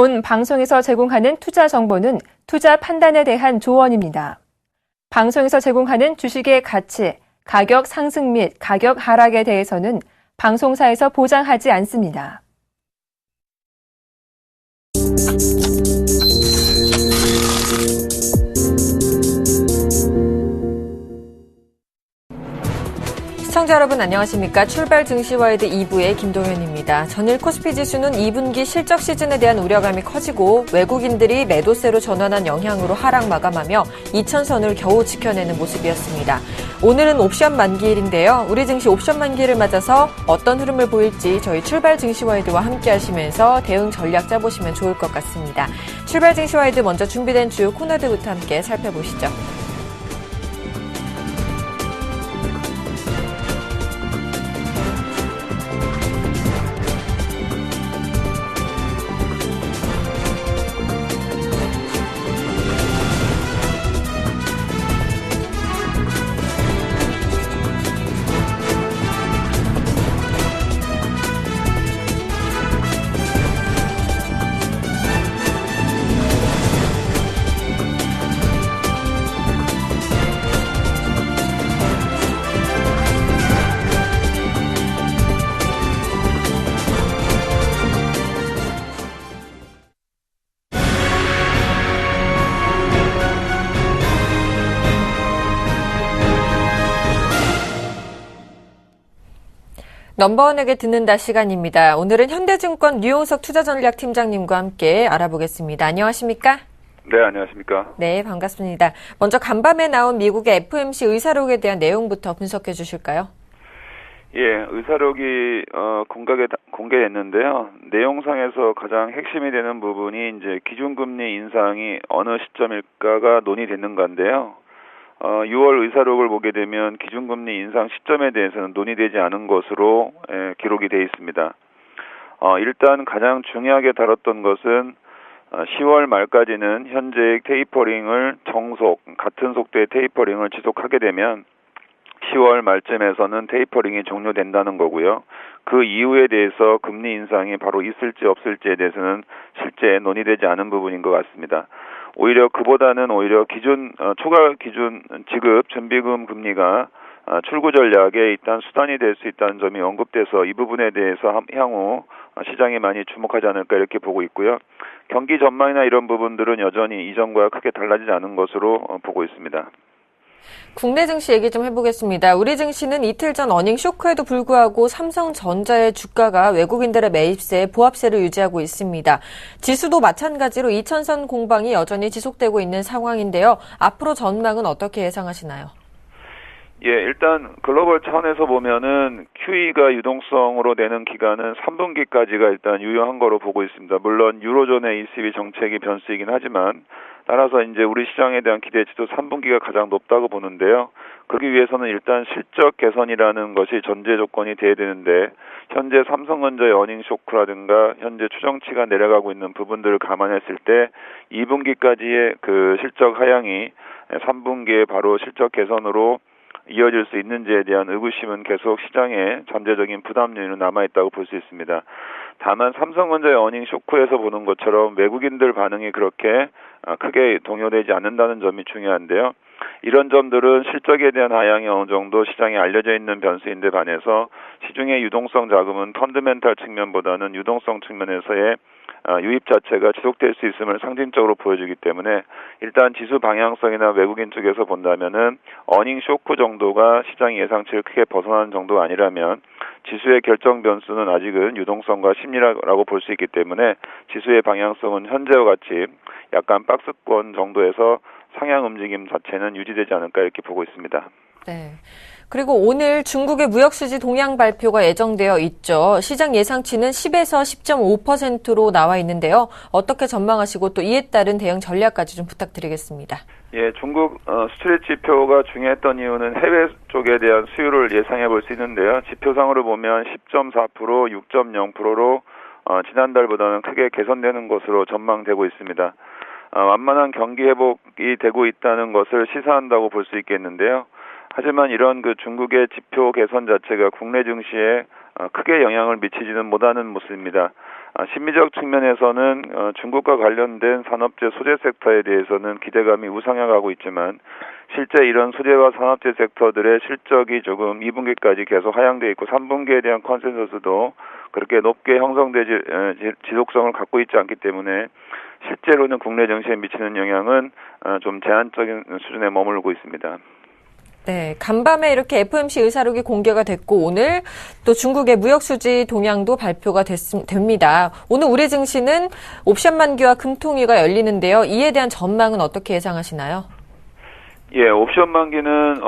본 방송에서 제공하는 투자 정보는 투자 판단에 대한 조언입니다. 방송에서 제공하는 주식의 가치, 가격 상승 및 가격 하락에 대해서는 방송사에서 보장하지 않습니다. 시청자 여러분 안녕하십니까? 출발 증시와이드 2부의 김동현입니다. 전일 코스피 지수는 2분기 실적 시즌에 대한 우려감이 커지고 외국인들이 매도세로 전환한 영향으로 하락 마감하며 2,000선을 겨우 지켜내는 모습이었습니다. 오늘은 옵션 만기일인데요. 우리 증시 옵션 만기를 맞아서 어떤 흐름을 보일지 저희 출발 증시와이드와 함께 하시면서 대응 전략 짜보시면 좋을 것 같습니다. 출발 증시와이드 먼저 준비된 주요 코너들부터 함께 살펴보시죠. 넘버원에게 듣는다 시간입니다. 오늘은 현대증권 류용석 투자전략팀장님과 함께 알아보겠습니다. 안녕하십니까? 네, 안녕하십니까? 네, 반갑습니다. 먼저 간밤에 나온 미국의 FOMC 의사록에 대한 내용부터 분석해 주실까요? 예, 의사록이 공개됐는데요. 내용상에서 가장 핵심이 되는 부분이 이제 기준금리 인상이 어느 시점일까가 논의됐는가인데요. 6월 의사록을 보게 되면 기준금리 인상 시점에 대해서는 논의되지 않은 것으로 기록이 되어 있습니다. 일단 가장 중요하게 다뤘던 것은 10월 말까지는 현재의 테이퍼링을 같은 속도의 테이퍼링을 지속하게 되면 10월 말쯤에서는 테이퍼링이 종료된다는 거고요. 그 이후에 대해서 금리 인상이 바로 있을지 없을지에 대해서는 실제 논의되지 않은 부분인 것 같습니다. 오히려 그보다는 초과 기준 지급 준비금 금리가 출구 전략의 일단 수단이 될 수 있다는 점이 언급돼서 이 부분에 대해서 향후 시장이 많이 주목하지 않을까 이렇게 보고 있고요. 경기 전망이나 이런 부분들은 여전히 이전과 크게 달라지지 않은 것으로 보고 있습니다. 국내 증시 얘기 좀 해보겠습니다. 우리 증시는 이틀 전 어닝 쇼크에도 불구하고 삼성전자의 주가가 외국인들의 매입세에 보합세를 유지하고 있습니다. 지수도 마찬가지로 2,000선 공방이 여전히 지속되고 있는 상황인데요. 앞으로 전망은 어떻게 예상하시나요? 예, 일단 글로벌 차원에서 보면은 QE가 유동성으로 되는 기간은 3분기까지가 일단 유효한 거로 보고 있습니다. 물론 유로존의 ECB 정책이 변수이긴 하지만 따라서 이제 우리 시장에 대한 기대치도 3분기가 가장 높다고 보는데요. 그러기 위해서는 일단 실적 개선이라는 것이 전제 조건이 돼야 되는데 현재 삼성전자의 어닝 쇼크라든가 현재 추정치가 내려가고 있는 부분들을 감안했을 때 2분기까지의 그 실적 하향이 3분기에 바로 실적 개선으로 이어질 수 있는지에 대한 의구심은 계속 시장에 잠재적인 부담 요인으로 남아있다고 볼 수 있습니다. 다만 삼성전자의 어닝 쇼크에서 보는 것처럼 외국인들 반응이 그렇게 크게 동요되지 않는다는 점이 중요한데요. 이런 점들은 실적에 대한 하향이 어느 정도 시장에 알려져 있는 변수인데 반해서 시중의 유동성 자금은 펀드멘탈 측면보다는 유동성 측면에서의 유입 자체가 지속될 수 있음을 상징적으로 보여주기 때문에 일단 지수 방향성이나 외국인 쪽에서 본다면은 어닝 쇼크 정도가 시장 예상치를 크게 벗어나는 정도가 아니라면 지수의 결정 변수는 아직은 유동성과 심리라고 볼 수 있기 때문에 지수의 방향성은 현재와 같이 약간 박스권 정도에서 상향 움직임 자체는 유지되지 않을까 이렇게 보고 있습니다. 네. 그리고 오늘 중국의 무역수지 동향 발표가 예정되어 있죠. 시장 예상치는 10에서 10.5%로 나와 있는데요. 어떻게 전망하시고 또 이에 따른 대응 전략까지 좀 부탁드리겠습니다. 예, 중국 수출 지표가 중요했던 이유는 해외 쪽에 대한 수요를 예상해 볼 수 있는데요. 지표상으로 보면 10.4%, 6.0%로 지난달보다는 크게 개선되는 것으로 전망되고 있습니다. 완만한 경기 회복이 되고 있다는 것을 시사한다고 볼 수 있겠는데요. 하지만 이런 그 중국의 지표 개선 자체가 국내 증시에 크게 영향을 미치지는 못하는 모습입니다. 심리적 측면에서는 중국과 관련된 산업재 소재 섹터에 대해서는 기대감이 우상향하고 있지만 실제 이런 소재와 산업재 섹터들의 실적이 조금 2분기까지 계속 하향돼 있고 3분기에 대한 컨센서스도 그렇게 높게 형성되지 지속성을 갖고 있지 않기 때문에 실제로는 국내 증시에 미치는 영향은 좀 제한적인 수준에 머물고 있습니다. 네, 간밤에 이렇게 FOMC 의사록이 공개가 됐고 오늘 또 중국의 무역 수지 동향도 발표가 됩니다. 오늘 우리 증시는 옵션 만기와 금통위가 열리는데요. 이에 대한 전망은 어떻게 예상하시나요? 예, 옵션 만기는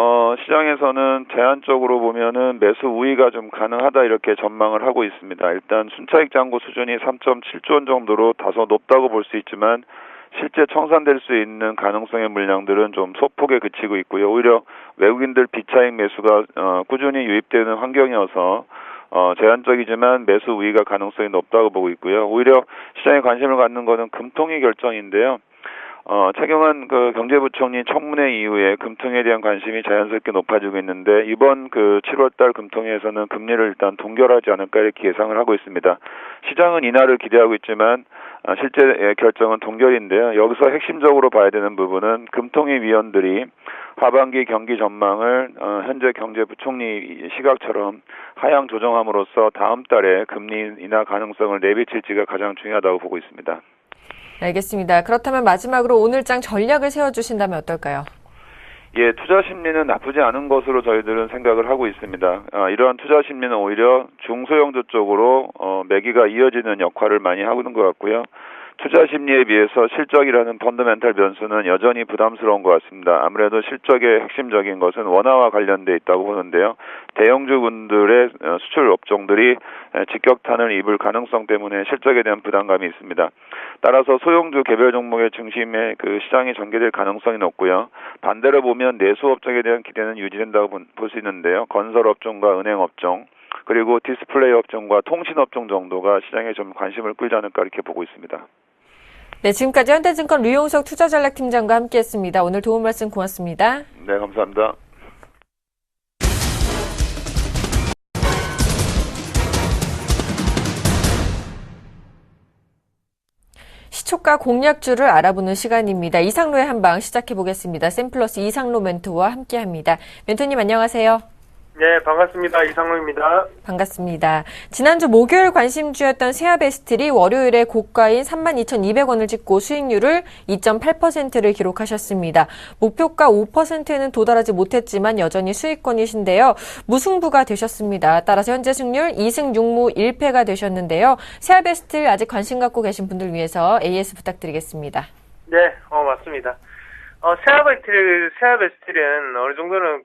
시장에서는 제한적으로 보면은 매수 우위가 좀 가능하다 이렇게 전망을 하고 있습니다. 일단 순차익 잔고 수준이 3.7조 원 정도로 다소 높다고 볼 수 있지만 실제 청산될 수 있는 가능성의 물량들은 좀 소폭에 그치고 있고요. 오히려 외국인들 비차익 매수가 꾸준히 유입되는 환경이어서 제한적이지만 매수 우위가 가능성이 높다고 보고 있고요. 오히려 시장에 관심을 갖는 것은 금통위 결정인데요. 최경환 경제부총리 청문회 이후에 금통위에 대한 관심이 자연스럽게 높아지고 있는데 이번 7월달 금통위에서는 금리를 일단 동결하지 않을까 이렇게 예상을 하고 있습니다. 시장은 인하를 기대하고 있지만 실제 결정은 동결인데요. 여기서 핵심적으로 봐야 되는 부분은 금통위 위원들이 하반기 경기 전망을 현재 경제부총리 시각처럼 하향 조정함으로써 다음 달에 금리 인하 가능성을 내비칠지가 가장 중요하다고 보고 있습니다. 알겠습니다. 그렇다면 마지막으로 오늘장 전략을 세워주신다면 어떨까요? 예, 투자 심리는 나쁘지 않은 것으로 저희들은 생각을 하고 있습니다. 이러한 투자 심리는 오히려 중소형주 쪽으로 매기가 이어지는 역할을 많이 하는 것 같고요. 투자 심리에 비해서 실적이라는 펀더멘탈 변수는 여전히 부담스러운 것 같습니다. 아무래도 실적의 핵심적인 것은 원화와 관련돼 있다고 보는데요. 대형주군들의 수출 업종들이 직격탄을 입을 가능성 때문에 실적에 대한 부담감이 있습니다. 따라서 소형주 개별 종목의 중심에 시장이 전개될 가능성이 높고요. 반대로 보면 내수업종에 대한 기대는 유지된다고 볼 수 있는데요. 건설업종과 은행업종 그리고 디스플레이 업종과 통신업종 정도가 시장에 좀 관심을 끌지 않을까 이렇게 보고 있습니다. 네, 지금까지 현대증권 류용석 투자전략팀장과 함께했습니다. 오늘 도움 말씀 고맙습니다. 네, 감사합니다. 시초가 공략주를 알아보는 시간입니다. 이상로의 한방 시작해보겠습니다. 샘플러스 이상로 멘토와 함께합니다. 멘토님 안녕하세요. 네, 반갑습니다. 이상로입니다. 반갑습니다. 지난주 목요일 관심주였던 세아베스틸이 월요일에 고가인 32,200원을 찍고 수익률을 2.8%를 기록하셨습니다. 목표가 5%는 도달하지 못했지만 여전히 수익권이신데요. 무승부가 되셨습니다. 따라서 현재 승률 2승 6무 1패가 되셨는데요. 세아베스틸 아직 관심 갖고 계신 분들 위해서 AS 부탁드리겠습니다. 네, 맞습니다. 세아베스틸은 어느 정도는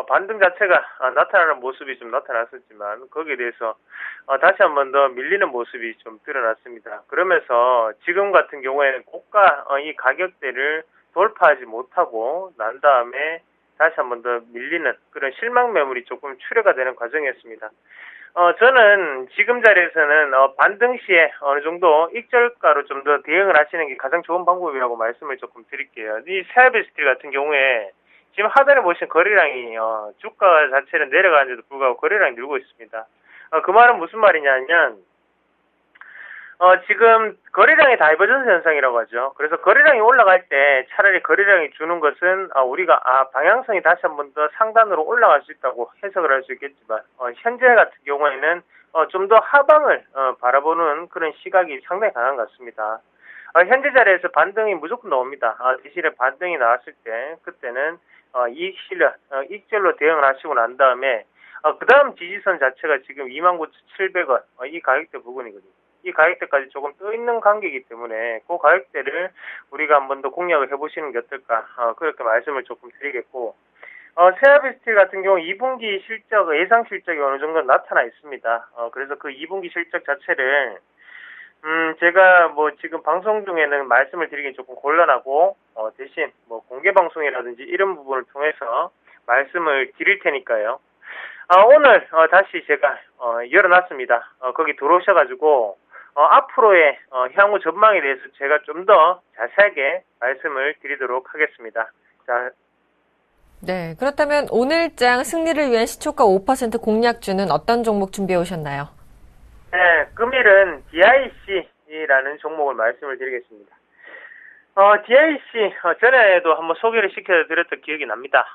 반등 자체가 나타나는 모습이 좀 나타났었지만 거기에 대해서 다시 한 번 더 밀리는 모습이 좀 드러났습니다. 그러면서 지금 같은 경우에는 고가 이 가격대를 돌파하지 못하고 난 다음에 다시 한 번 더 밀리는 그런 실망 매물이 조금 출회가 되는 과정이었습니다. 저는 지금 자리에서는 반등 시에 어느 정도 익절가로 좀 더 대응을 하시는 게 가장 좋은 방법이라고 말씀을 조금 드릴게요. 이 세아베스틸 같은 경우에 지금 하단에 보시면 거래량이 주가 자체는 내려가는데도 불구하고 거래량이 늘고 있습니다. 그 말은 무슨 말이냐면 지금 거래량의 다이버전스 현상이라고 하죠. 그래서 거래량이 올라갈 때 차라리 거래량이 주는 것은 우리가 방향성이 다시 한 번 더 상단으로 올라갈 수 있다고 해석을 할 수 있겠지만 현재 같은 경우에는 좀 더 하방을 바라보는 그런 시각이 상당히 강한 것 같습니다. 현재 자리에서 반등이 무조건 나옵니다. 대신에 반등이 나왔을 때 그때는 이익 실현, 익절로 대응을 하시고 난 다음에 그 다음 지지선 자체가 지금 29,700원 이 가격대 부근이거든요. 이 가격대까지 조금 떠 있는 관계이기 때문에 그 가격대를 우리가 한 번 더 공략을 해보시는 게 어떨까 그렇게 말씀을 조금 드리겠고 세아베스틸 같은 경우 2분기 실적 예상 실적이 어느 정도 나타나 있습니다. 그래서 그 2분기 실적 자체를 제가 지금 방송 중에는 말씀을 드리기 조금 곤란하고, 대신 공개 방송이라든지 이런 부분을 통해서 말씀을 드릴 테니까요. 오늘, 다시 제가, 열어놨습니다. 거기 들어오셔가지고, 앞으로의, 향후 전망에 대해서 제가 좀 더 자세하게 말씀을 드리도록 하겠습니다. 자. 네, 그렇다면 오늘장 승리를 위한 시초가 5% 공략주는 어떤 종목 준비해 오셨나요? 네, 금일은 DIC라는 종목을 말씀을 드리겠습니다. DIC, 전에도 한번 소개를 시켜드렸던 기억이 납니다.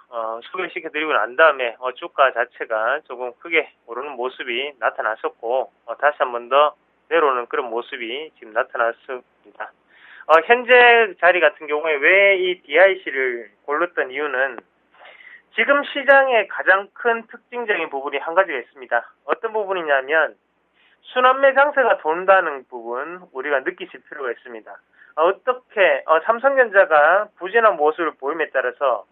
소개를 시켜드리고 난 다음에, 주가 자체가 조금 크게 오르는 모습이 나타났었고, 다시 한번 더 내려오는 그런 모습이 지금 나타났습니다. 현재 자리 같은 경우에 왜 이 DIC를 골랐던 이유는 지금 시장의 가장 큰 특징적인 부분이 한 가지가 있습니다. 어떤 부분이냐면, 순환매 장세가 돈다는 부분 우리가 느끼실 필요가 있습니다. 어떻게 삼성전자가 부진한 모습을 보임에 따라서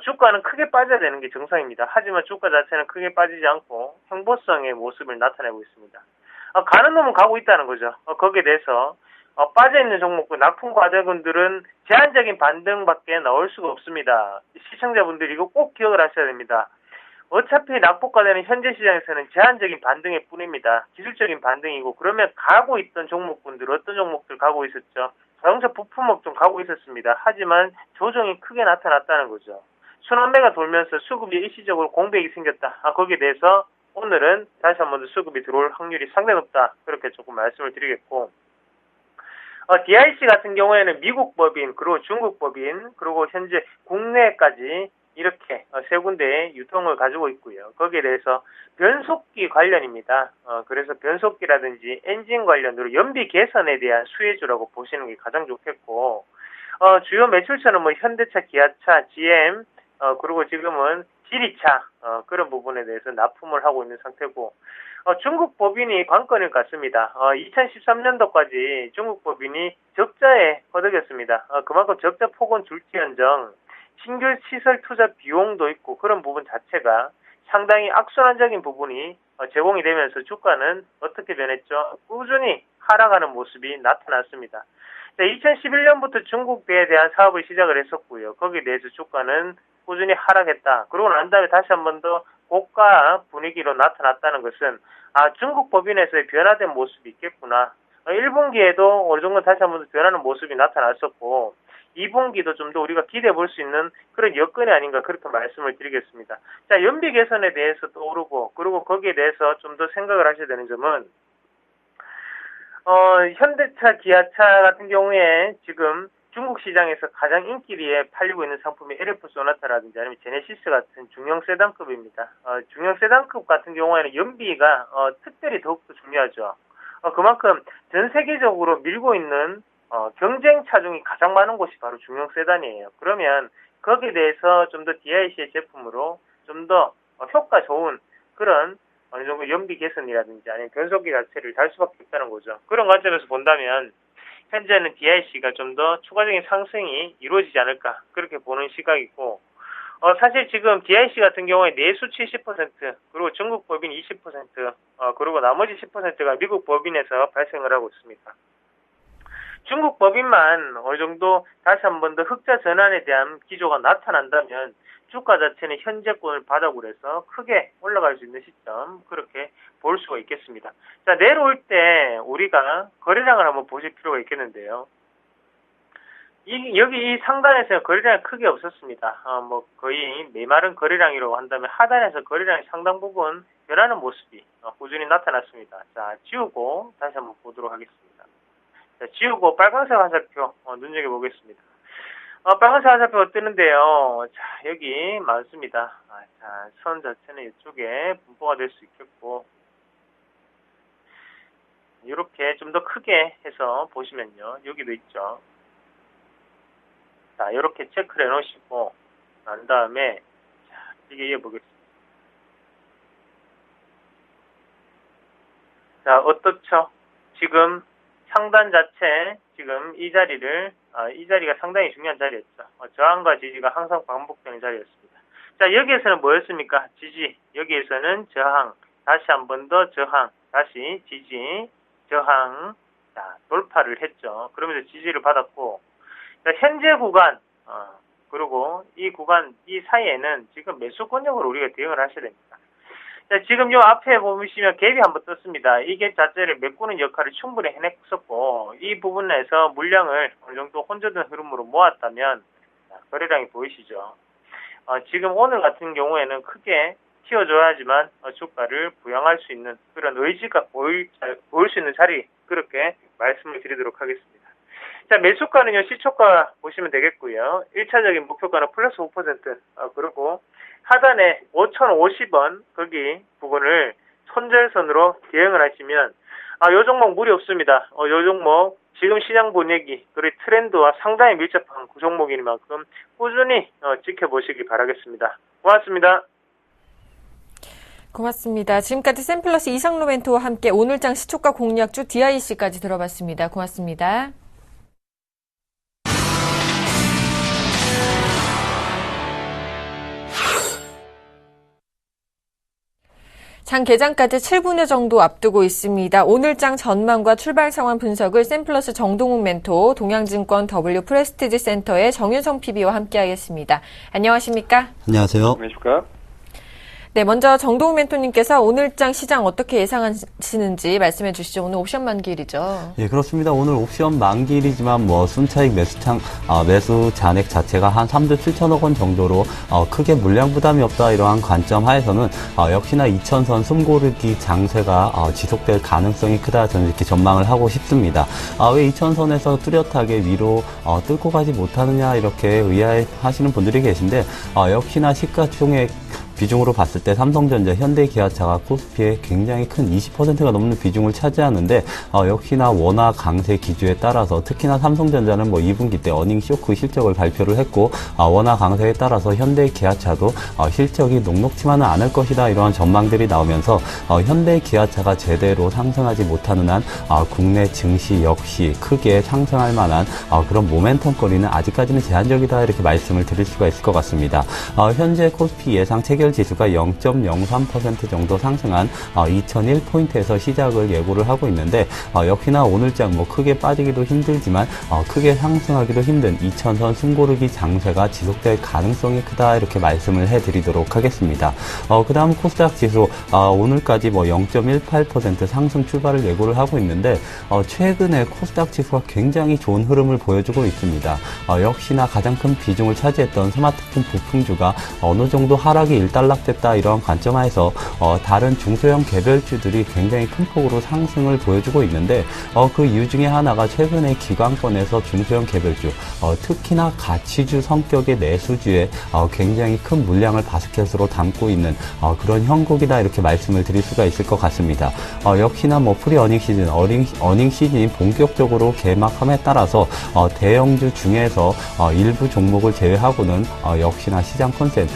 주가는 크게 빠져야 되는 게 정상입니다. 하지만 주가 자체는 크게 빠지지 않고 형보성의 모습을 나타내고 있습니다. 가는 놈은 가고 있다는 거죠. 거기에 대해서 빠져있는 종목들, 납품과대금들은 제한적인 반등밖에 나올 수가 없습니다. 시청자분들이 이거 꼭 기억을 하셔야 됩니다. 어차피 낙폭과대는 현재 시장에서는 제한적인 반등일 뿐입니다. 기술적인 반등이고, 그러면 가고 있던 종목군들, 어떤 종목들 가고 있었죠? 자동차 부품업 좀 가고 있었습니다. 하지만 조정이 크게 나타났다는 거죠. 순환매가 돌면서 수급이 일시적으로 공백이 생겼다. 거기에 대해서 오늘은 다시 한번 더 수급이 들어올 확률이 상당히 높다. 그렇게 조금 말씀을 드리겠고, DIC 같은 경우에는 미국 법인, 그리고 중국 법인, 그리고 현재 국내까지 이렇게 세 군데의 유통을 가지고 있고요. 거기에 대해서 변속기 관련입니다. 그래서 변속기라든지 엔진 관련으로 연비 개선에 대한 수혜주라고 보시는 게 가장 좋겠고, 주요 매출처는 뭐 현대차, 기아차, GM, 그리고 지금은 지리차, 그런 부분에 대해서 납품을 하고 있는 상태고, 중국 법인이 관건일 것 같습니다. 2013년도까지 중국 법인이 적자에 거듭했습니다. 그만큼 적자 폭은 줄지언정 신규 시설 투자 비용도 있고 그런 부분 자체가 상당히 악순환적인 부분이 제공이 되면서 주가는 어떻게 변했죠? 꾸준히 하락하는 모습이 나타났습니다. 2011년부터 중국에 대한 사업을 시작을 했었고요. 거기에 대해서 주가는 꾸준히 하락했다. 그러고 난 다음에 다시 한 번 더 고가 분위기로 나타났다는 것은 중국 법인에서의 변화된 모습이 있겠구나. 1분기에도 어느 정도 다시 한 번 더 변하는 모습이 나타났었고 2분기도 좀 더 우리가 기대해 볼 수 있는 그런 여건이 아닌가 그렇게 말씀을 드리겠습니다. 자, 연비 개선에 대해서 또 오르고 그리고 거기에 대해서 좀 더 생각을 하셔야 되는 점은 현대차, 기아차 같은 경우에 지금 중국 시장에서 가장 인기리에 팔리고 있는 상품이 LF 소나타라든지 아니면 제네시스 같은 중형 세단급입니다. 중형 세단급 같은 경우에는 연비가 특별히 더욱더 중요하죠. 그만큼 전 세계적으로 밀고 있는 경쟁 차종이 가장 많은 곳이 바로 중형 세단이에요. 그러면 거기에 대해서 좀 더 DIC의 제품으로 좀 더 효과 좋은 그런 어느 정도 연비 개선이라든지 아니면 변속기 자체를 달 수밖에 없다는 거죠. 그런 관점에서 본다면 현재는 DIC가 좀 더 추가적인 상승이 이루어지지 않을까 그렇게 보는 시각이고 사실 지금 DIC 같은 경우에 내수 70% 그리고 중국 법인 20% 그리고 나머지 10%가 미국 법인에서 발생을 하고 있습니다. 중국 법인만 어느 정도 다시 한 번 더 흑자 전환에 대한 기조가 나타난다면 주가 자체는 현재권을 바닥으로 해서 크게 올라갈 수 있는 시점 그렇게 볼 수가 있겠습니다. 자, 내려올 때 우리가 거래량을 한번 보실 필요가 있겠는데요. 여기 이 상단에서 거래량이 크게 없었습니다. 뭐 거의 메마른 거래량이라고 한다면 하단에서 거래량이 상당 부분 변하는 모습이 꾸준히 나타났습니다. 자, 지우고 다시 한번 보도록 하겠습니다. 자, 지우고 빨간색 화살표 눈여겨보겠습니다. 빨간색 화살표가 뜨는데요. 자, 여기 많습니다. 자, 선 자체는 이쪽에 분포가 될 수 있겠고, 이렇게 좀 더 크게 해서 보시면요. 여기도 있죠. 자, 이렇게 체크를 해놓으시고, 난 다음에, 자, 이게 이어보겠습니다. 자, 어떻죠? 지금 상단 자체, 지금 이 자리가 상당히 중요한 자리였죠. 저항과 지지가 항상 반복되는 자리였습니다. 자, 여기에서는 뭐였습니까? 지지. 여기에서는 저항. 다시 한 번 더 저항. 다시 지지. 저항. 자, 돌파를 했죠. 그러면서 지지를 받았고, 자, 현재 구간, 그리고 이 구간, 이 사이에는 지금 매수 권역으로 우리가 대응을 하셔야 됩니다. 자, 지금 요 앞에 보시면 갭이 한번 떴습니다. 이 갭 자체를 메꾸는 역할을 충분히 해냈었고, 이 부분에서 물량을 어느 정도 혼조된 흐름으로 모았다면, 거래량이 보이시죠? 지금 오늘 같은 경우에는 크게 키워줘야지만 주가를 부양할 수 있는 그런 의지가 보일 수 있는 자리, 그렇게 말씀을 드리도록 하겠습니다. 자, 매수가는요, 시초가 보시면 되겠고요. 1차적인 목표가는 플러스 5%, 그리고 하단에 5,050원, 거기 부분을 손절선으로 대응을 하시면, 요 종목 무리 없습니다. 요 종목, 지금 시장 분위기, 그리고 트렌드와 상당히 밀접한 그 종목이니만큼 꾸준히 지켜보시기 바라겠습니다. 고맙습니다. 고맙습니다. 지금까지 샘플러스 이상로 멘토와 함께 오늘장 시초가 공략주 DIC까지 들어봤습니다. 고맙습니다. 장 개장까지 7분여 정도 앞두고 있습니다. 오늘장 전망과 출발 상황 분석을 샘플러스 정동욱 멘토, 동양증권 W 프레스티지 센터의 정윤성 PB와 함께하겠습니다. 안녕하십니까? 안녕하세요. 안녕하십니까? 네, 먼저 정동욱 멘토님께서 오늘장 시장 어떻게 예상하시는지 말씀해 주시죠. 오늘 옵션 만기일이죠. 예, 그렇습니다. 오늘 옵션 만기일이지만 순차익 매수 잔액 자체가 한 3조 7천억 원 정도로 크게 물량 부담이 없다, 이러한 관점 하에서는 역시나 2천선 숨고르기 장세가 지속될 가능성이 크다, 저는 이렇게 전망을 하고 싶습니다. 왜 2천선에서 뚜렷하게 위로 뚫고 가지 못하느냐, 이렇게 의아해하시는 분들이 계신데, 역시나 시가총액 비중으로 봤을 때 삼성전자, 현대기아차가 코스피에 굉장히 큰 20%가 넘는 비중을 차지하는데, 역시나 원화 강세 기조에 따라서 특히나 삼성전자는 2분기 때 어닝 쇼크 실적을 발표를 했고, 원화 강세에 따라서 현대기아차도 실적이 녹록치만은 않을 것이다, 이러한 전망들이 나오면서 현대기아차가 제대로 상승하지 못하는 한 국내 증시 역시 크게 상승할 만한 그런 모멘텀거리는 아직까지는 제한적이다, 이렇게 말씀을 드릴 수가 있을 것 같습니다. 현재 코스피 예상 체결 지수가 0.03% 정도 상승한 2001포인트에서 시작을 예고를 하고 있는데, 역시나 오늘장 크게 빠지기도 힘들지만 크게 상승하기도 힘든 2천선 숨고르기 장세가 지속될 가능성이 크다, 이렇게 말씀을 해드리도록 하겠습니다. 그 다음 코스닥 지수 오늘까지 0.18% 상승 출발을 예고를 하고 있는데, 최근에 코스닥 지수가 굉장히 좋은 흐름을 보여주고 있습니다. 역시나 가장 큰 비중을 차지했던 스마트폰 부품주가 어느 정도 하락이 일단락됐다, 이러한 관점하에서 다른 중소형 개별주들이 굉장히 큰 폭으로 상승을 보여주고 있는데, 그 이유 중에 하나가 최근에 기관권에서 중소형 개별주, 특히나 가치주 성격의 내수주에 굉장히 큰 물량을 바스켓으로 담고 있는 그런 형국이다, 이렇게 말씀을 드릴 수가 있을 것 같습니다. 역시나 프리 어닝 시즌, 어닝 시즌이 본격적으로 개막함에 따라서 대형주 중에서 일부 종목을 제외하고는 역시나 시장 컨센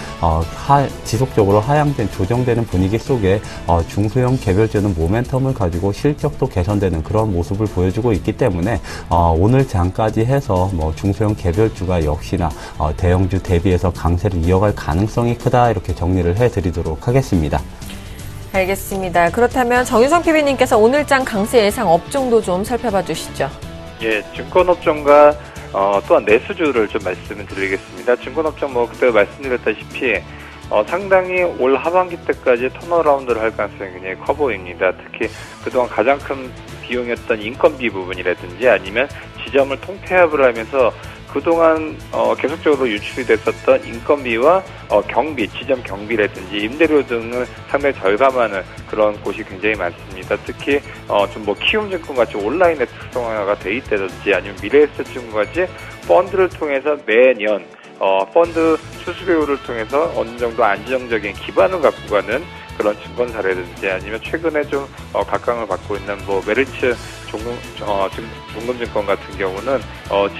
지속적으로 하향된 조정되는 분위기 속에 중소형 개별주는 모멘텀을 가지고 실적도 개선되는 그런 모습을 보여주고 있기 때문에 오늘 장까지 해서 중소형 개별주가 역시나 대형주 대비해서 강세를 이어갈 가능성이 크다, 이렇게 정리를 해드리도록 하겠습니다. 알겠습니다. 그렇다면 정윤성 PB님께서 오늘장 강세 예상 업종도 좀 살펴봐 주시죠. 예, 증권업종과 또한 내수주를 좀 말씀을 드리겠습니다. 증권업종 그때 말씀드렸다시피 상당히 올 하반기 때까지 턴어라운드를 할 가능성이 굉장히 커 보입니다. 특히 그동안 가장 큰 비용이었던 인건비 부분이라든지 아니면 지점을 통폐합을 하면서 그동안 계속적으로 유출이 됐었던 인건비와 경비, 지점 경비라든지 임대료 등을 상당히 절감하는 그런 곳이 굉장히 많습니다. 특히 키움증권 같이 온라인의 특성화가 돼 있다든지 아니면 미래에셋증권 같이 펀드를 통해서 매년 펀드 수수료를 통해서 어느 정도 안정적인 기반을 갖고 가는 그런 증권사라든지 아니면 최근에 좀 각광을 받고 있는 메리츠 종금증권 같은 경우는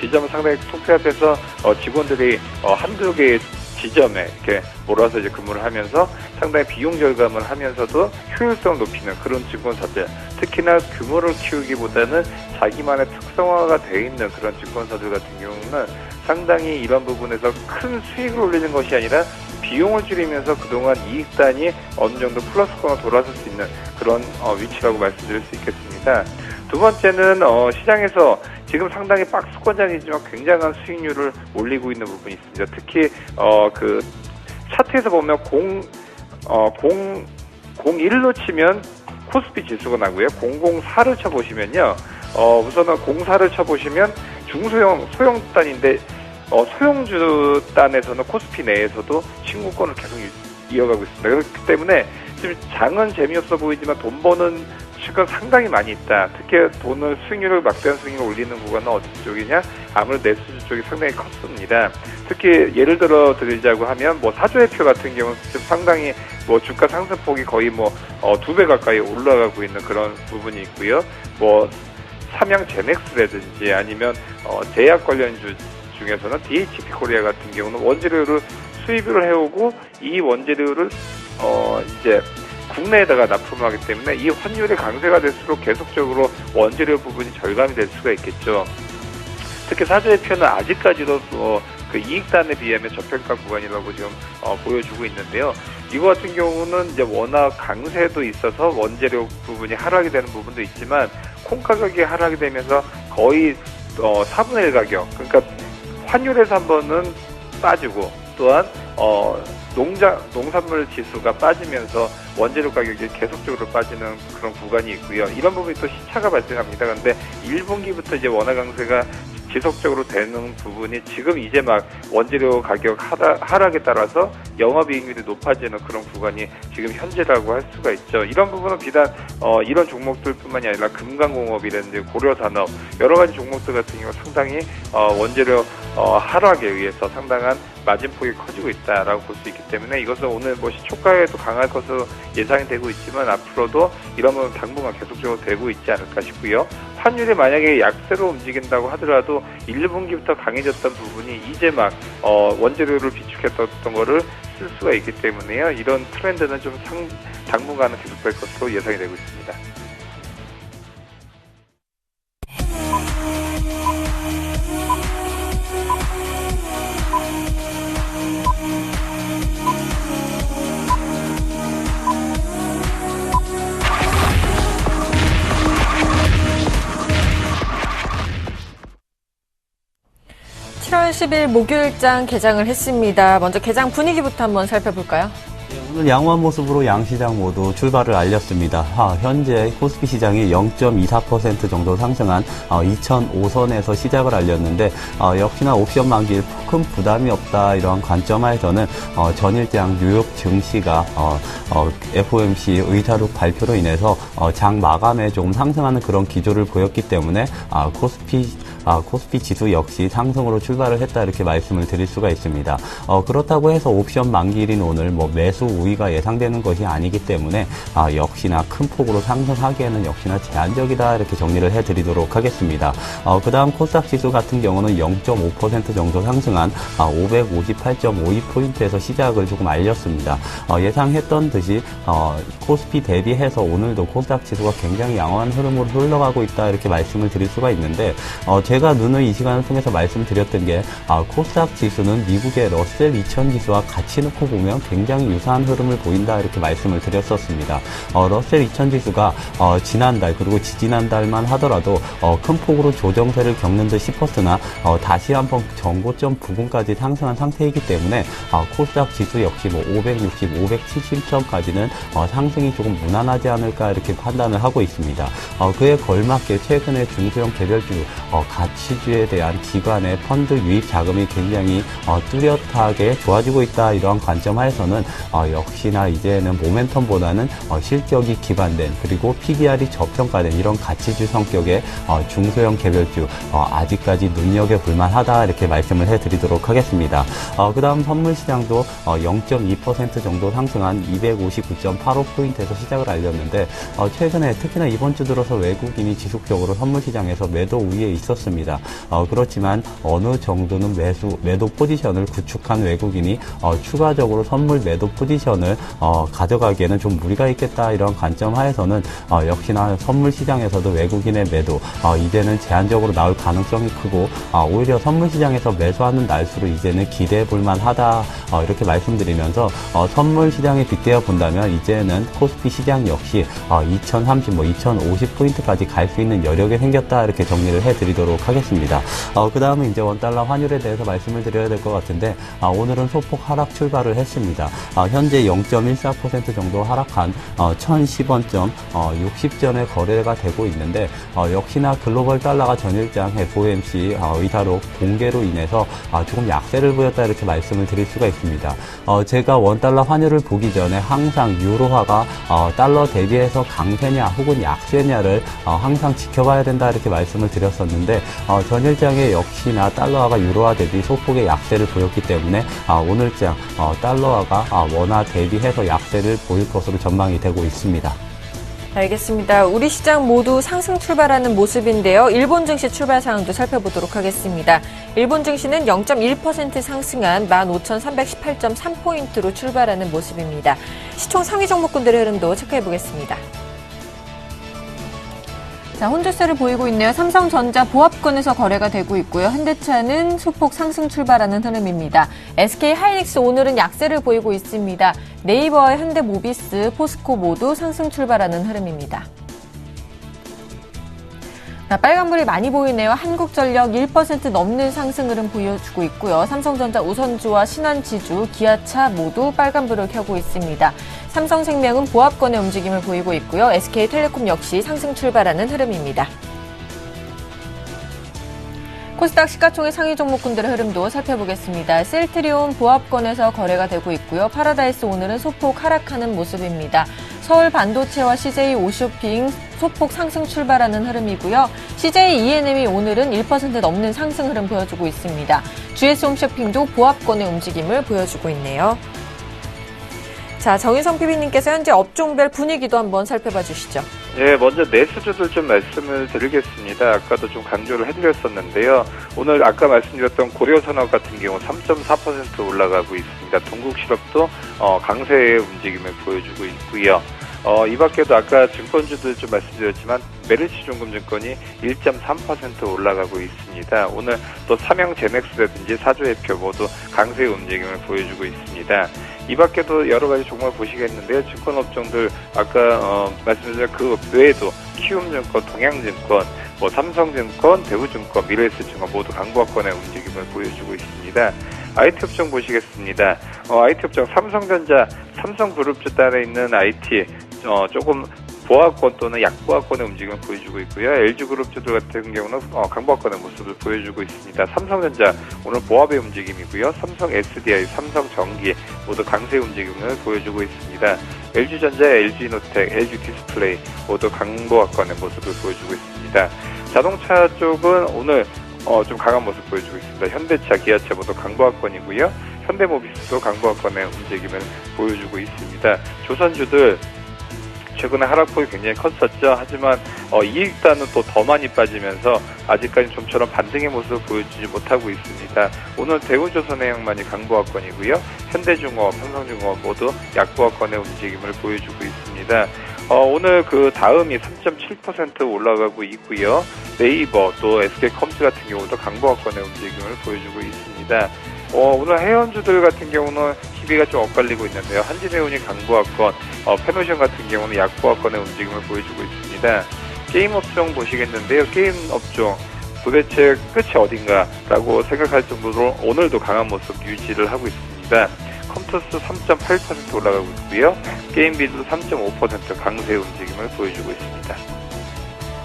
지점을 상당히 통폐합해서 직원들이 한두 개의 지점에 이렇게 몰아서 이제 근무를 하면서 상당히 비용 절감을 하면서도 효율성을 높이는 그런 증권사들, 특히나 규모를 키우기보다는 자기만의 특성화가 되어 있는 그런 증권사들 같은 경우는 상당히 이런 부분에서 큰 수익을 올리는 것이 아니라 비용을 줄이면서 그동안 이익단이 어느 정도 플러스권으로 돌아설 수 있는 그런 위치라고 말씀드릴 수 있겠습니다. 두 번째는 시장에서 지금 상당히 박스권장이지만 굉장한 수익률을 올리고 있는 부분이 있습니다. 특히 그 차트에서 보면 01로 치면 코스피 지수가 나고요. 004를 쳐보시면요. 우선은 04를 쳐보시면 소형 단인데 소형주 단에서는 코스피 내에서도 신고권을 계속 이어가고 있습니다. 그렇기 때문에 지금 장은 재미없어 보이지만 돈 버는 수가 상당히 많이 있다. 특히 돈을 수익률을 막대한 수익률을 올리는 구간은 어디 쪽이냐? 아무래도 내수주 쪽이 상당히 컸습니다. 특히 예를 들어 드리자고 하면 뭐 사조회표 같은 경우는 지금 상당히 뭐 주가 상승폭이 거의 뭐 2배 가까이 올라가고 있는 그런 부분이 있고요. 뭐 삼양 제넥스라든지 아니면 제약 관련주 중에서는 DHP 코리아 같은 경우는 원재료를 수입을 해오고 이 원재료를 이제 국내에다가 납품을 하기 때문에 이 환율이 강세가 될수록 계속적으로 원재료 부분이 절감이 될 수가 있겠죠. 특히 사조회표는 아직까지도 그 이익단에 비하면 저평가 구간이라고 지금 보여주고 있는데요. 이거 같은 경우는 이제 워낙 강세도 있어서 원재료 부분이 하락이 되는 부분도 있지만 콩 가격이 하락이 되면서 거의 4분의 1 가격, 그러니까 환율에서 한 번은 빠지고 또한 농산물 지수가 빠지면서 원재료 가격이 계속적으로 빠지는 그런 구간이 있고요. 이런 부분이 또 시차가 발생합니다. 그런데 1분기부터 이제 원화 강세가 지속적으로 되는 부분이 지금 이제 막 원재료 가격 하락에 따라서 영업이익률이 높아지는 그런 구간이 지금 현재라고 할 수가 있죠. 이런 부분은 비단 이런 종목들뿐만이 아니라 금강공업이라든지 고려산업 여러 가지 종목들 같은 경우 상당히 원재료 하락에 의해서 상당한 마진폭이 커지고 있다라고 볼 수 있기 때문에 이것은 오늘 뭐 시초가에도 강할 것으로 예상이 되고 있지만 앞으로도 이런 부분 당분간 계속적으로 되고 있지 않을까 싶고요. 환율이 만약에 약세로 움직인다고 하더라도 1분기부터 강해졌던 부분이 이제 막 원재료를 비축했던 거를 쓸 수가 있기 때문에요. 이런 트렌드는 좀 당분간은 계속될 것으로 예상이 되고 있습니다. (7월 10일) 목요일장 개장을 했습니다. 먼저 개장 분위기부터 한번 살펴볼까요? 오늘 양호한 모습으로 양시장 모두 출발을 알렸습니다. 현재 코스피 시장이 0.24% 정도 상승한 2005선에서 시작을 알렸는데 역시나 옵션 만기일 큰 부담이 없다 이러한 관점하에서는 전일장 뉴욕 증시가 FOMC 의사록 발표로 인해서 장 마감에 조금 상승하는 그런 기조를 보였기 때문에 코스피 지수 역시 상승으로 출발을 했다 이렇게 말씀을 드릴 수가 있습니다. 그렇다고 해서 옵션 만기일인 오늘 뭐 매수 우위가 예상되는 것이 아니기 때문에 역시나 큰 폭으로 상승하기에는 역시나 제한적이다 이렇게 정리를 해드리도록 하겠습니다. 그 다음 코스닥 지수 같은 경우는 0.5% 정도 상승한 558.52포인트에서 시작을 조금 알렸습니다. 예상했던 듯이 코스피 대비해서 오늘도 코스닥 지수가 굉장히 양호한 흐름으로 흘러가고 있다 이렇게 말씀을 드릴 수가 있는데 제가 누누 이 시간을 통해서 말씀드렸던 게 코스닥 지수는 미국의 러셀 2000 지수와 같이 놓고 보면 굉장히 유사한 흐름을 보인다 이렇게 말씀을 드렸었습니다. 러셀 2000 지수가 지난달 그리고 지지난달만 하더라도 큰 폭으로 조정세를 겪는 듯 싶었으나 다시 한번 전고점 부근까지 상승한 상태이기 때문에 코스닥 지수 역시 뭐 560, 570점까지는 상승이 조금 무난하지 않을까 이렇게 판단을 하고 있습니다. 그에 걸맞게 최근에 중소형 개별주 가치주에 대한 기관의 펀드 유입 자금이 굉장히 뚜렷하게 좋아지고 있다 이러한 관점 하에서는 역시나 이제는 모멘텀보다는 실적이 기반된 그리고 PBR이 저평가된 이런 가치주 성격의 중소형 개별주 아직까지 눈여겨볼 만하다 이렇게 말씀을 해드리도록 하겠습니다. 그 다음 선물시장도 0.2% 정도 상승한 259.85포인트에서 시작을 알렸는데 최근에 특히나 이번 주 들어서 외국인이 지속적으로 선물시장에서 매도 우위에 있었습니다. 그렇지만 어느 정도는 매도 포지션을 구축한 외국인이 추가적으로 선물 매도 포지션을 가져가기에는 좀 무리가 있겠다 이런 관점 하에서는 역시나 선물 시장에서도 외국인의 매도 이제는 제한적으로 나올 가능성이 크고 오히려 선물 시장에서 매수하는 날수로 이제는 기대해 볼 만하다 이렇게 말씀드리면서 선물 시장에 빗대어 본다면 이제는 코스피 시장 역시 2030, 2050포인트까지 갈 수 있는 여력이 생겼다 이렇게 정리를 해드리도록 하겠습니다. 그 다음에 이제 원달러 환율에 대해서 말씀을 드려야 될 것 같은데, 오늘은 소폭 하락 출발을 했습니다. 현재 0.14% 정도 하락한 1010원 60전에 거래가 되고 있는데, 역시나 글로벌 달러가 전일장 FOMC 의사록 공개로 인해서 조금 약세를 보였다 이렇게 말씀을 드릴 수가 있습니다. 제가 원달러 환율을 보기 전에 항상 유로화가 달러 대비해서 강세냐 혹은 약세냐를 항상 지켜봐야 된다 이렇게 말씀을 드렸었는데, 전일장에 역시나 달러화가 유로화 대비 소폭의 약세를 보였기 때문에 오늘장 달러화가 원화 대비해서 약세를 보일 것으로 전망이 되고 있습니다. 알겠습니다. 우리 시장 모두 상승 출발하는 모습인데요. 일본 증시 출발 상황도 살펴보도록 하겠습니다. 일본 증시는 0.1% 상승한 15,318.3포인트로 출발하는 모습입니다. 시총 상위 종목군들의 흐름도 체크해보겠습니다. 자, 혼조세를 보이고 있네요. 삼성전자 보합권에서 거래가 되고 있고요. 현대차는 소폭 상승 출발하는 흐름입니다. SK하이닉스 오늘은 약세를 보이고 있습니다. 네이버와 현대모비스, 포스코 모두 상승 출발하는 흐름입니다. 자, 빨간불이 많이 보이네요. 한국전력 1% 넘는 상승 흐름 보여주고 있고요. 삼성전자, 우선주와 신한지주, 기아차 모두 빨간불을 켜고 있습니다. 삼성생명은 보합권의 움직임을 보이고 있고요. SK텔레콤 역시 상승 출발하는 흐름입니다. 코스닥 시가총액 상위 종목군들의 흐름도 살펴보겠습니다. 셀트리온 보합권에서 거래가 되고 있고요. 파라다이스 오늘은 소폭 하락하는 모습입니다. 서울 반도체와 CJ 오쇼핑 소폭 상승 출발하는 흐름이고요. CJ ENM이 오늘은 1% 넘는 상승 흐름 보여주고 있습니다. GS 홈쇼핑도 보합권의 움직임을 보여주고 있네요. 자, 정인성 PB님께서 현재 업종별 분위기도 한번 살펴봐 주시죠. 예, 먼저 내수주들 좀 말씀을 드리겠습니다. 아까도 좀 강조를 해드렸었는데요. 오늘 아까 말씀드렸던 고려산업 같은 경우 3.4% 올라가고 있습니다. 동국실업도 강세의 움직임을 보여주고 있고요. 이 밖에도 아까 증권주들 좀 말씀드렸지만 메르시중금증권이 1.3% 올라가고 있습니다. 오늘 또 삼형제넥스라든지 사조해표 모두 강세의 움직임을 보여주고 있습니다. 이 밖에도 여러 가지 종목 보시겠는데요. 증권업종들 아까 말씀드린 그 외에도 키움증권, 동양증권, 삼성증권, 대우증권, 미래에셋증권 모두 강보합권의 움직임을 보여주고 있습니다. IT 업종 보시겠습니다. IT 업종 삼성전자, 삼성그룹주 따라 있는 IT 조금 보합권 또는 약보합권의 움직임을 보여주고 있고요. LG그룹주들 같은 경우는 강보합권의 모습을 보여주고 있습니다. 삼성전자 오늘 보합의 움직임이고요. 삼성 SDI, 삼성전기 모두 강세 움직임을 보여주고 있습니다. LG전자, LG노텍, LG디스플레이 모두 강보합권의 모습을 보여주고 있습니다. 자동차 쪽은 오늘 좀 강한 모습 보여주고 있습니다. 현대차, 기아차 모두 강보합권이고요. 현대모비스도 강보합권의 움직임을 보여주고 있습니다. 조선주들 최근에 하락폭이 굉장히 컸었죠. 하지만 이익단은 또 더 많이 빠지면서 아직까지 좀처럼 반등의 모습을 보여주지 못하고 있습니다. 오늘 대우조선해양만이 강보합권이고요. 현대중공업, 삼성중공업 모두 약보합권의 움직임을 보여주고 있습니다. 오늘 그 다음이 3.7% 올라가고 있고요. 네이버 또 SK컴퓨터 같은 경우도 강보합권의 움직임을 보여주고 있습니다. 오늘 해운주들 같은 경우는 희비가 좀 엇갈리고 있는데요. 한진해운이 강보합권, 페노션 같은 경우는 약보합권의 움직임을 보여주고 있습니다. 게임 업종 보시겠는데요. 게임 업종 도대체 끝이 어딘가라고 생각할 정도로 오늘도 강한 모습 유지를 하고 있습니다. 컴투스 3.8% 올라가고 있고요. 게임비도 3.5% 강세 움직임을 보여주고 있습니다.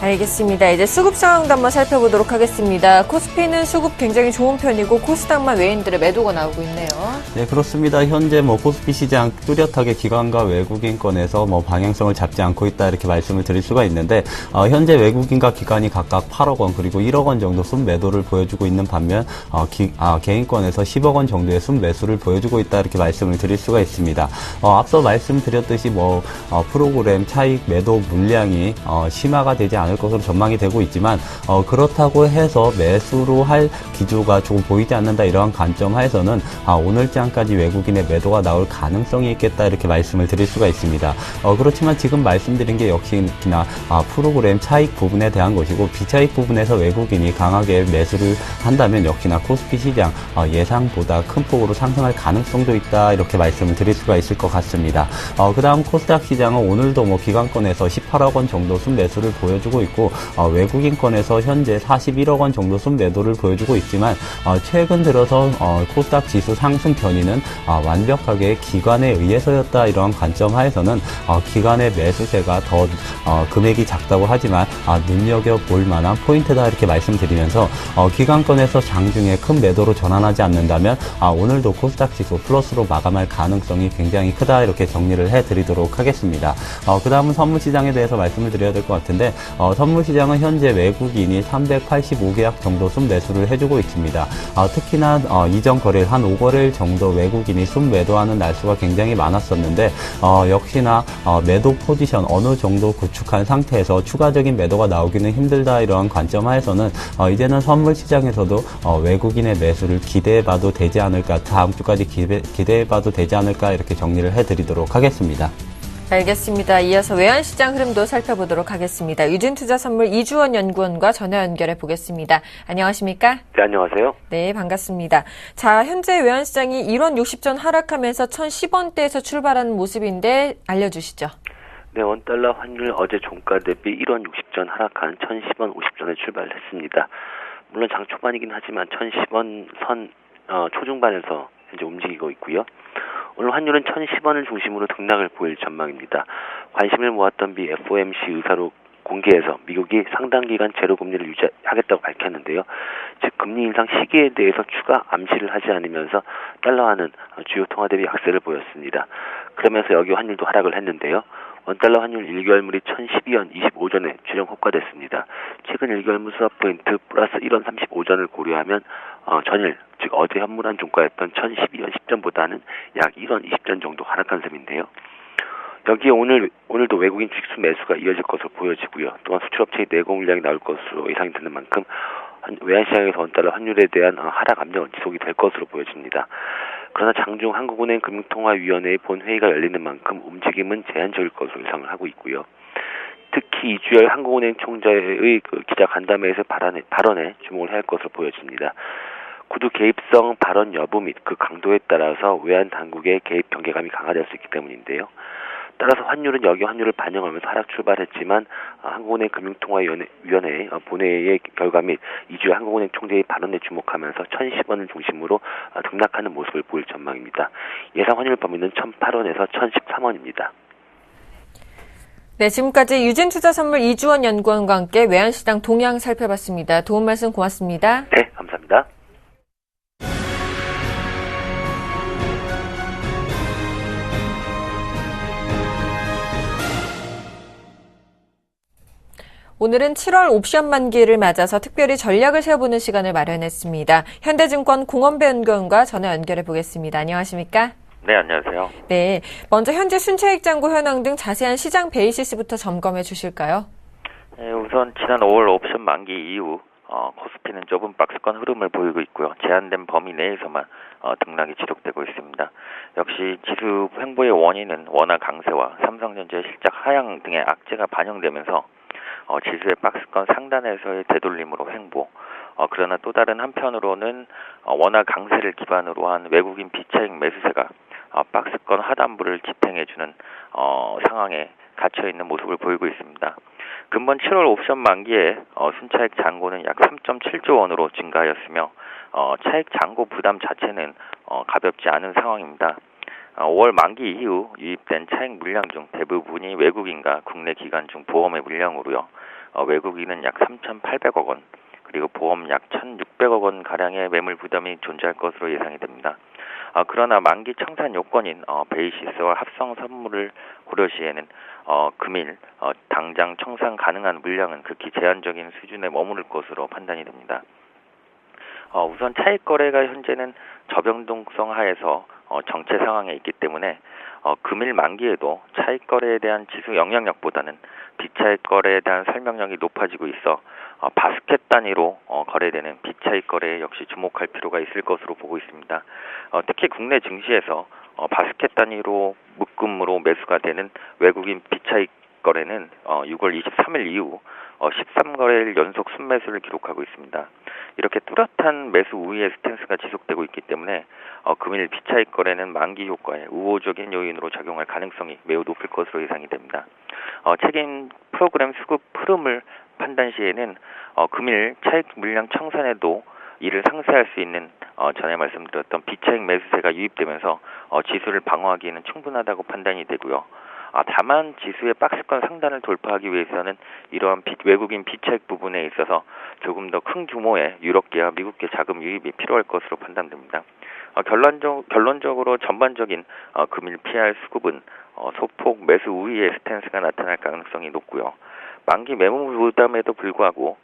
알겠습니다. 이제 수급 상황도 한번 살펴보도록 하겠습니다. 코스피는 수급 굉장히 좋은 편이고 코스닥만 외인들의 매도가 나오고 있네요. 네, 그렇습니다. 현재 코스피 시장 뚜렷하게 기관과 외국인권에서 방향성을 잡지 않고 있다 이렇게 말씀을 드릴 수가 있는데, 현재 외국인과 기관이 각각 8억 원 그리고 1억 원 정도 순매도를 보여주고 있는 반면 개인권에서 10억 원 정도의 순매수를 보여주고 있다 이렇게 말씀을 드릴 수가 있습니다. 앞서 말씀드렸듯이 프로그램 차익 매도 물량이 심화가 되지 않을 것으로 전망이 되고 있지만, 그렇다고 해서 매수로 할 기조가 조금 보이지 않는다 이러한 관점 하에서는 오늘장까지 외국인의 매도가 나올 가능성이 있겠다 이렇게 말씀을 드릴 수가 있습니다. 그렇지만 지금 말씀드린 게 역시나 프로그램 차익 부분에 대한 것이고, 비차익 부분에서 외국인이 강하게 매수를 한다면 역시나 코스피 시장 예상보다 큰 폭으로 상승할 가능성도 있다 이렇게 말씀을 드릴 수가 있을 것 같습니다. 그 다음 코스닥 시장은 오늘도 기관권에서 18억 원 정도 순매수를 보여주고 보여주고 있고 외국인권에서 현재 41억 원 정도 순매도를 보여주고 있지만 최근 들어서 코스닥 지수 상승 견인은 완벽하게 기관에 의해서였다 이러한 관점 하에서는 기관의 매수세가 더 금액이 작다고 하지만 눈여겨볼 만한 포인트다 이렇게 말씀드리면서 기관권에서 장중에 큰 매도로 전환하지 않는다면 오늘도 코스닥 지수 플러스로 마감할 가능성이 굉장히 크다 이렇게 정리를 해드리도록 하겠습니다. 그 다음은 선물시장에 대해서 말씀을 드려야 될 것 같은데 선물시장은 현재 외국인이 385계약 정도 순매수를 해주고 있습니다. 특히나 이전 거래일 한 5거래일 정도 외국인이 순매도하는 날수가 굉장히 많았었는데 역시나 매도 포지션 어느 정도 구축한 상태에서 추가적인 매도가 나오기는 힘들다 이러한 관점 하에서는 이제는 선물시장에서도 외국인의 매수를 기대해봐도 되지 않을까, 다음 주까지 기대해봐도 되지 않을까 이렇게 정리를 해드리도록 하겠습니다. 알겠습니다. 이어서 외환시장 흐름도 살펴보도록 하겠습니다. 유진투자선물 이주원 연구원과 전화 연결해 보겠습니다. 안녕하십니까? 네, 안녕하세요. 네, 반갑습니다. 자, 현재 외환시장이 1원 60전 하락하면서 1,010원대에서 출발하는 모습인데 알려주시죠. 네, 원달러 환율 어제 종가 대비 1원 60전 하락한 1,010원 50전에 출발했습니다. 물론 장 초반이긴 하지만 1,010원 선 초중반에서 현재 움직이고 있고요. 오늘 환율은 1,010원을 중심으로 등락을 보일 전망입니다. 관심을 모았던 미 FOMC 의사로 공개해서 미국이 상당 기간 제로 금리를 유지하겠다고 밝혔는데요. 즉 금리 인상 시기에 대해서 추가 암시를 하지 않으면서 달러화는 주요 통화 대비 약세를 보였습니다. 그러면서 여기 환율도 하락을 했는데요. 원달러 환율 1개월물이 1,012원 25전에 주령 호가됐습니다. 최근 1개월물 스왑 포인트 플러스 1원 35전을 고려하면 전일, 즉 어제 현물한 종가였던 1,012원 10전보다는 약 1원 20전 정도 하락한 셈인데요. 여기에 오늘도 외국인 직수 매수가 이어질 것으로 보여지고요. 또한 수출업체의 내공 물량이 나올 것으로 예상이 되는 만큼 외환시장에서 원달러 환율에 대한 하락 압력은 지속이 될 것으로 보여집니다. 그러나 장중 한국은행 금융통화위원회의 본회의가 열리는 만큼 움직임은 제한적일 것으로 예상을 하고 있고요. 특히 이주열 한국은행 총재의 기자 간담회에서 발언에 주목을 해야 할 것으로 보여집니다. 구두 개입성 발언 여부 및 그 강도에 따라서 외환 당국의 개입 경계감이 강화될 수 있기 때문인데요. 따라서 환율은 여기 환율을 반영하면서 하락 출발했지만 한국은행 금융통화위원회의 본회의의 결과 및 이주열 한국은행 총재의 발언에 주목하면서 1,010원을 중심으로 등락하는 모습을 보일 전망입니다. 예상 환율 범위는 1,008원에서 1,013원입니다. 네, 지금까지 유진투자선물 이주원 연구원과 함께 외환시장 동향 살펴봤습니다. 도움 말씀 고맙습니다. 네, 감사합니다. 오늘은 7월 옵션 만기를 맞아서 특별히 전략을 세워보는 시간을 마련했습니다. 현대증권 공원배 연구원과 전화 연결해 보겠습니다. 안녕하십니까? 네, 안녕하세요. 네, 먼저 현재 순차익 잔고 현황 등 자세한 시장 베이시스부터 점검해 주실까요? 네, 우선 지난 5월 옵션 만기 이후 코스피는 좁은 박스권 흐름을 보이고 있고요. 제한된 범위 내에서만 등락이 지속되고 있습니다. 역시 지수 횡보의 원인은 원화 강세와 삼성전자의 실적 하향 등의 악재가 반영되면서 지수의 박스권 상단에서의 되돌림으로 횡보, 그러나 또 다른 한편으로는 원화 강세를 기반으로 한 외국인 비차익 매수세가 박스권 하단부를 지탱해주는 상황에 갇혀있는 모습을 보이고 있습니다. 근본 7월 옵션 만기에 순차익 잔고는 약 3.7조 원으로 증가하였으며 차익 잔고 부담 자체는 가볍지 않은 상황입니다. 5월 만기 이후 유입된 차익 물량 중 대부분이 외국인과 국내 기관 중 보험의 물량으로요. 외국인은 약 3,800억 원, 그리고 보험 약 1,600억 원 가량의 매물 부담이 존재할 것으로 예상이 됩니다. 그러나 만기 청산 요건인 베이시스와 합성 선물을 고려시에는 금일 당장 청산 가능한 물량은 극히 제한적인 수준에 머무를 것으로 판단이 됩니다. 우선 차익 거래가 현재는 저변동성 하에서 정체 상황에 있기 때문에 금일 만기에도 차익 거래에 대한 지수 영향력보다는 비차익 거래에 대한 설명력이 높아지고 있어 바스켓 단위로 거래되는 비차익 거래에 역시 주목할 필요가 있을 것으로 보고 있습니다. 특히 국내 증시에서 바스켓 단위로 묶음으로 매수가 되는 외국인 비차익 거래는 6월 23일 이후 13거래일 연속 순매수를 기록하고 있습니다. 이렇게 뚜렷한 매수 우위의 스탠스가 지속되고 있기 때문에 금일 비차익 거래는 만기 효과에 우호적인 요인으로 작용할 가능성이 매우 높을 것으로 예상이 됩니다. 책임 프로그램 수급 흐름을 판단 시에는 금일 차익 물량 청산에도 이를 상쇄할 수 있는 전에 말씀드렸던 비차익 매수세가 유입되면서 지수를 방어하기에는 충분하다고 판단이 되고요. 다만 지수의 박스권 상단을 돌파하기 위해서는 이러한 외국인 비차익 부분에 있어서 조금 더 큰 규모의 유럽계와 미국계 자금 유입이 필요할 것으로 판단됩니다. 결론적으로 전반적인 금일 PR 수급은 소폭 매수 우위의 스탠스가 나타날 가능성이 높고요. 만기 매물 부담에도 불구하고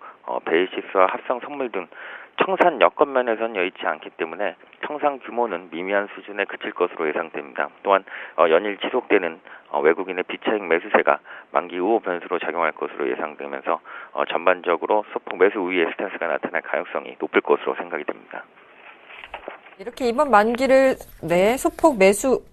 베이시스와 합성 선물 등 청산 여건 면에선 여의치 않기 때문에 청산 규모는 미미한 수준에 그칠 것으로 예상됩니다. 또한 연일 지속되는 외국인의 비차익 매수세가 만기 우호 변수로 작용할 것으로 예상되면서 전반적으로 소폭 매수 우위의 스탠스가 나타날 가능성이 높을 것으로 생각이 됩니다. 이렇게 이번 만기를 소폭 매수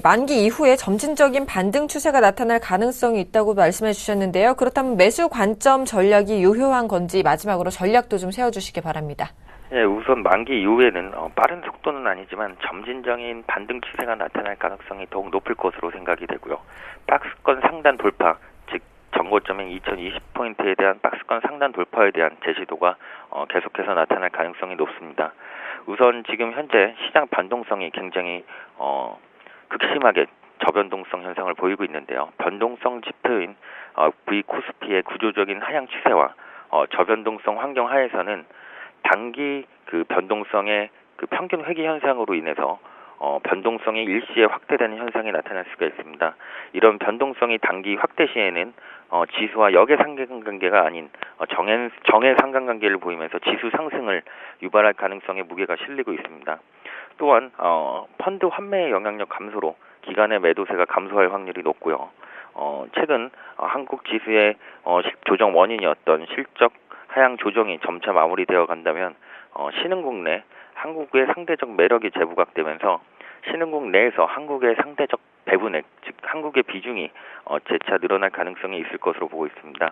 만기 이후에 점진적인 반등 추세가 나타날 가능성이 있다고 말씀해 주셨는데요. 그렇다면 매수 관점 전략이 유효한 건지 마지막으로 전략도 좀 세워주시기 바랍니다. 예, 우선 만기 이후에는 빠른 속도는 아니지만 점진적인 반등 추세가 나타날 가능성이 더욱 높을 것으로 생각이 되고요. 박스권 상단 돌파, 즉 전고점인 2020포인트에 대한 박스권 상단 돌파에 대한 제시도가 계속해서 나타날 가능성이 높습니다. 우선 지금 현재 시장 변동성이 굉장히 극심하게 저변동성 현상을 보이고 있는데요. 변동성 지표인 V코스피의 구조적인 하향 추세와 저변동성 환경 하에서는 단기 그 변동성의 그 평균 회귀 현상으로 인해서 변동성이 일시에 확대되는 현상이 나타날 수가 있습니다. 이런 변동성이 단기 확대 시에는 지수와 역의 상관관계가 아닌 정의 상관관계를 보이면서 지수 상승을 유발할 가능성의 무게가 실리고 있습니다. 또한 펀드 환매의 영향력 감소로 기간의 매도세가 감소할 확률이 높고요. 최근 한국 지수의 조정 원인이었던 실적 하향 조정이 점차 마무리되어 간다면 신흥국 내 한국의 상대적 매력이 재부각되면서 신흥국 내에서 한국의 상대적 배분액, 즉 한국의 비중이 재차 늘어날 가능성이 있을 것으로 보고 있습니다.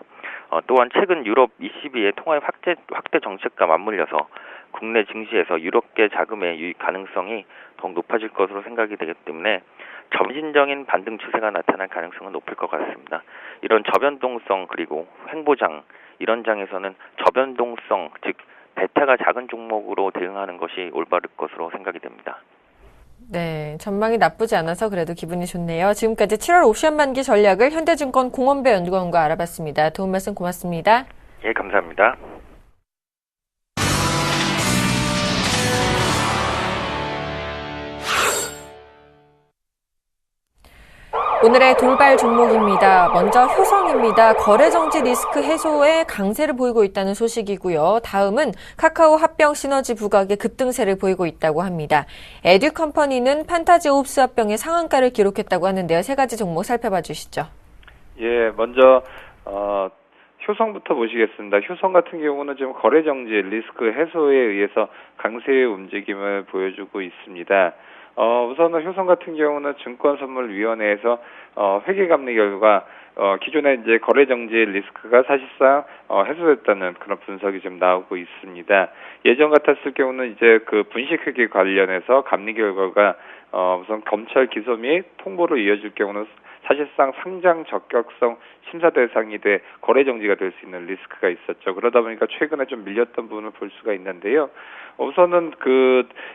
또한 최근 유럽 ECB의 통화 확대 정책과 맞물려서 국내 증시에서 유럽계 자금의 유입 가능성이 더욱 높아질 것으로 생각이 되기 때문에 점진적인 반등 추세가 나타날 가능성은 높을 것 같습니다. 이런 저변동성 그리고 횡보장 이런 장에서는 저변동성 즉 베타가 작은 종목으로 대응하는 것이 올바를 것으로 생각이 됩니다. 네, 전망이 나쁘지 않아서 그래도 기분이 좋네요. 지금까지 7월 옵션 만기 전략을 현대증권 공원배 연구원과 알아봤습니다. 도움 말씀 고맙습니다. 예, 감사합니다. 오늘의 돌발 종목입니다. 먼저 효성입니다. 거래 정지 리스크 해소에 강세를 보이고 있다는 소식이고요. 다음은 카카오 합병 시너지 부각에 급등세를 보이고 있다고 합니다. 에듀컴퍼니는 판타지 옵스 합병의 상한가를 기록했다고 하는데요. 세 가지 종목 살펴봐 주시죠. 예, 먼저 효성부터 보시겠습니다. 효성 같은 경우는 지금 거래 정지 리스크 해소에 의해서 강세의 움직임을 보여주고 있습니다. 우선은 효성 같은 경우는 증권선물위원회에서 회계 감리 결과 기존에 이제 거래 정지 리스크가 사실상 해소됐다는 그런 분석이 지금 나오고 있습니다. 예전 같았을 경우는 이제 그 분식회계 관련해서 감리 결과가 우선 검찰 기소 및 통보로 이어질 경우는 사실상 상장 적격성 심사 대상이 돼 거래 정지가 될 수 있는 리스크가 있었죠. 그러다 보니까 최근에 좀 밀렸던 부분을 볼 수가 있는데요. 우선은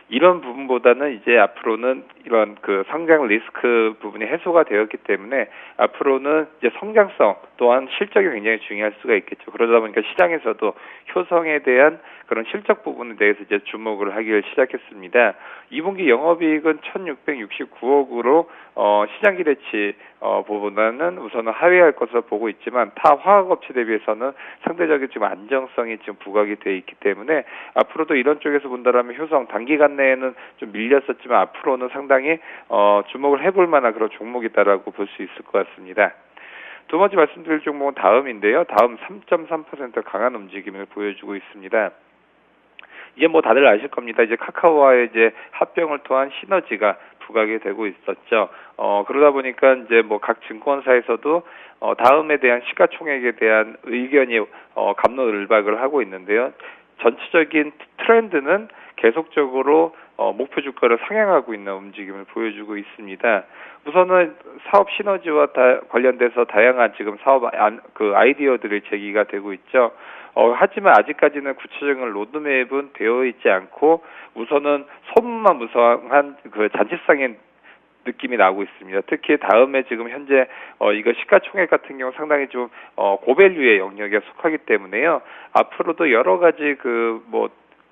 이런 부분보다는 이제 앞으로는 이런 그 상장 리스크 부분이 해소가 되었기 때문에 앞으로는 이제 성장성 또한 실적이 굉장히 중요할 수가 있겠죠. 그러다 보니까 시장에서도 효성에 대한 그런 실적 부분에 대해서 이제 주목을 하기를 시작했습니다. 2분기 영업이익은 1,669억으로 시장 기대치 보다는 우선은 하회할 것으로 보고 있지만 타 화학업체 대비해서는 상대적인 지금 안정성이 지금 부각이 돼 있기 때문에 앞으로도 이런 쪽에서 본다라면 효성 단기간 내에는 좀 밀렸었지만 앞으로는 상당히 주목을 해볼 만한 그런 종목이다라고 볼 수 있을 것 같습니다. 두 번째 말씀드릴 종목은 다음인데요. 다음 3.3% 강한 움직임을 보여주고 있습니다. 이제 뭐 다들 아실 겁니다. 이제 카카오와의 이제 합병을 통한 시너지가 부각이 되고 있었죠. 그러다 보니까 이제 뭐 각 증권사에서도 다음에 대한 시가총액에 대한 의견이 갑론을박을 하고 있는데요. 전체적인 트렌드는 계속적으로 목표 주가를 상향하고 있는 움직임을 보여주고 있습니다. 우선은 사업 시너지와 관련돼서 다양한 지금 사업 아이디어들이 제기가 되고 있죠. 하지만 아직까지는 구체적인 로드맵은 되어 있지 않고 우선은 소문만 무성한 그 잔치상의 느낌이 나고 있습니다. 특히 다음에 지금 현재 이거 시가총액 같은 경우 상당히 좀 고밸류의 영역에 속하기 때문에요. 앞으로도 여러 가지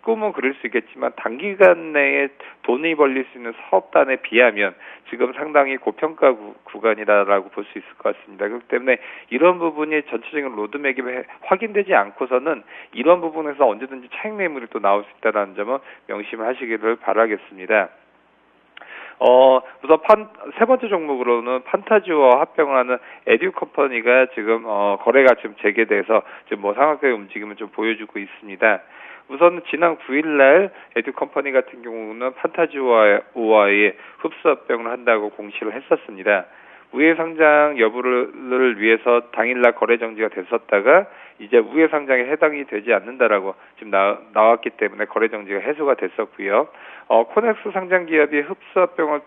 꿈은 그릴 수 있겠지만 단기간 내에 돈이 벌릴 수 있는 사업단에 비하면 지금 상당히 고평가 구간이라고 볼 수 있을 것 같습니다. 그렇기 때문에 이런 부분이 전체적인 로드맵이 확인되지 않고서는 이런 부분에서 언제든지 차익 매물이 또 나올 수 있다는 점은 명심하시기를 바라겠습니다. 우선 세 번째 종목으로는 판타지와 합병을 하는 에듀 컴퍼니가 지금 거래가 지금 재개돼서 지금 상한가의 움직임을 좀 보여주고 있습니다. 우선 지난 9일날 에듀 컴퍼니 같은 경우는 판타지와의 흡수 합병을 한다고 공시를 했었습니다. 우회 상장 여부를 위해서 당일날 거래 정지가 됐었다가 이제 우회 상장에 해당이 되지 않는다라고 지금 나왔기 때문에 거래 정지가 해소가 됐었고요. 코넥스 상장 기업이 흡수 합병을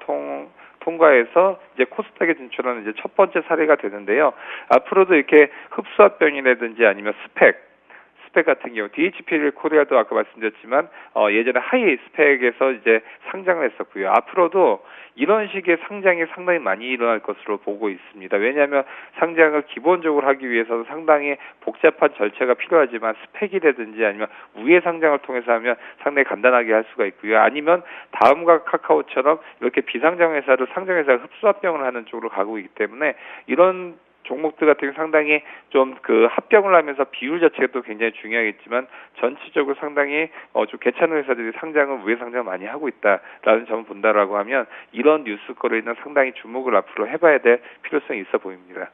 통과해서 이제 코스닥에 진출하는 이제 첫 번째 사례가 되는데요. 앞으로도 이렇게 흡수 합병이라든지 아니면 스펙 같은 경우 DHP 코리아도 아까 말씀드렸지만 예전에 하이 스펙에서 이제 상장을 했었고요. 앞으로도 이런 식의 상장이 상당히 많이 일어날 것으로 보고 있습니다. 왜냐하면 상장을 기본적으로 하기 위해서는 상당히 복잡한 절차가 필요하지만 스펙이라든지 아니면 우회 상장을 통해서 하면 상당히 간단하게 할 수가 있고요. 아니면 다음과 카카오처럼 이렇게 비상장 회사를 상장 회사가 흡수 합병을 하는 쪽으로 가고 있기 때문에 이런 종목들 같은 경우 상당히 좀 합병을 하면서 비율 자체가 또 굉장히 중요하겠지만 전체적으로 상당히 좀 괜찮은 회사들이 상장을 우회 상장을 많이 하고 있다라는 점을 본다라고 하면 이런 뉴스거리는 상당히 주목을 앞으로 해봐야 될 필요성이 있어 보입니다.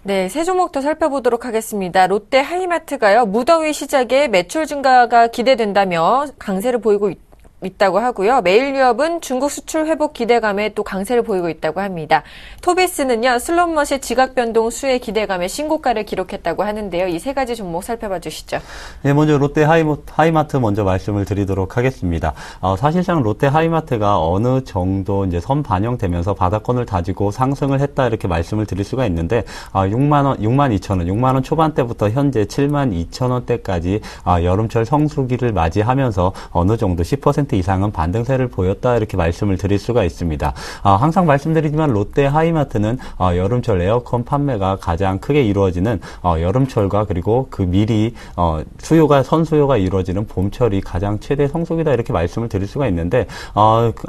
네, 세 종목 더 살펴보도록 하겠습니다. 롯데 하이마트가요, 무더위 시작에 매출 증가가 기대된다며 강세를 보이고 있다고 하고요. 메일유업은 중국 수출 회복 기대감에 또 강세를 보이고 있다고 합니다. 토비스는요, 슬롯머신 지각 변동 수혜 기대감에 신고가를 기록했다고 하는데요. 이 세 가지 종목 살펴봐 주시죠. 네, 먼저 롯데 하이마트 먼저 말씀을 드리도록 하겠습니다. 사실상 롯데 하이마트가 어느 정도 이제 선 반영되면서 바닥권을 다지고 상승을 했다 이렇게 말씀을 드릴 수가 있는데 6만 원 초반대부터 현재 7만 2천 원대까지 여름철 성수기를 맞이하면서 어느 정도 10% 이상은 반등세를 보였다 이렇게 말씀을 드릴 수가 있습니다. 항상 말씀드리지만 롯데 하이마트는 여름철 에어컨 판매가 가장 크게 이루어지는 여름철과 그리고 그 미리 선수요가 이루어지는 봄철이 가장 최대 성수기다 이렇게 말씀을 드릴 수가 있는데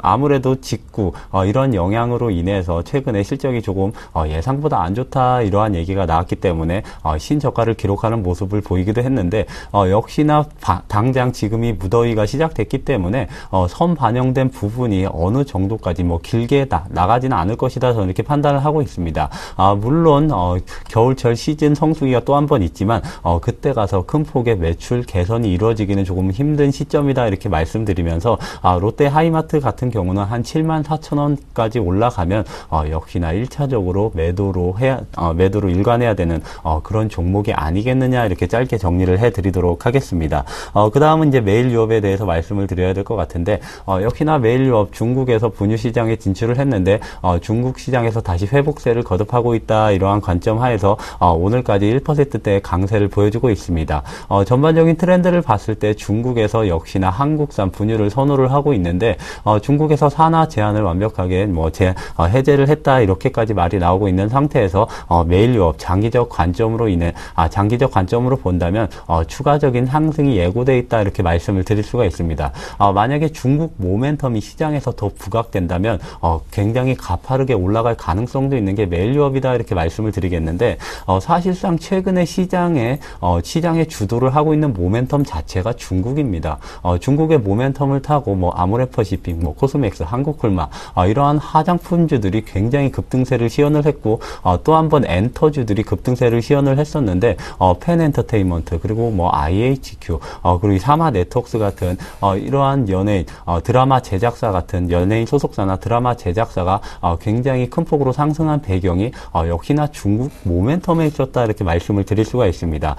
아무래도 직구 이런 영향으로 인해서 최근에 실적이 조금 예상보다 안 좋다 이러한 얘기가 나왔기 때문에 신저가를 기록하는 모습을 보이기도 했는데 역시나 당장 지금이 무더위가 시작됐기 때문에 선 반영된 부분이 어느 정도까지 길게 나가지는 않을 것이다 저는 이렇게 판단을 하고 있습니다. 물론 겨울철 시즌 성수기가 또 한 번 있지만 그때 가서 큰 폭의 매출 개선이 이루어지기는 조금 힘든 시점이다 이렇게 말씀드리면서 롯데 하이마트 같은 경우는 한 7만 4천 원까지 올라가면 역시나 1차적으로 매도로 일관해야 되는 그런 종목이 아니겠느냐 이렇게 짧게 정리를 해드리도록 하겠습니다. 그 다음은 이제 메일유업에 대해서 말씀을 드려야 될 것 같은데 역시나 메일유업 중국에서 분유 시장에 진출을 했는데 중국 시장에서 다시 회복세를 거듭하고 있다 이러한 관점 하에서 오늘까지 1%대의 강세를 보여주고 있습니다. 전반적인 트렌드를 봤을 때 중국에서 역시나 한국산 분유를 선호를 하고 있는데 중국에서 산화 제한을 완벽하게 해제를 했다 이렇게까지 말이 나오고 있는 상태에서 메일유업 장기적 관점으로 본다면 추가적인 상승이 예고돼 있다 이렇게 말씀을 드릴 수가 있습니다. 만약에 중국 모멘텀이 시장에서 더 부각된다면 굉장히 가파르게 올라갈 가능성도 있는 게 메일유업이다 이렇게 말씀을 드리겠는데 사실상 최근에 시장에 주도를 하고 있는 모멘텀 자체가 중국입니다. 중국의 모멘텀을 타고 아모레퍼시픽, 코스맥스, 한국콜마 이러한 하장품주들이 굉장히 급등세를 시연을 했고 또 한 번 엔터주들이 급등세를 시연을 했었는데 펜엔터테인먼트 그리고 IHQ 그리고 사마 네트워크스 같은 이러한 연예인, 드라마 제작사 같은 연예인 소속사나 드라마 제작사가 굉장히 큰 폭으로 상승한 배경이 역시나 중국 모멘텀에 있었다 이렇게 말씀을 드릴 수가 있습니다.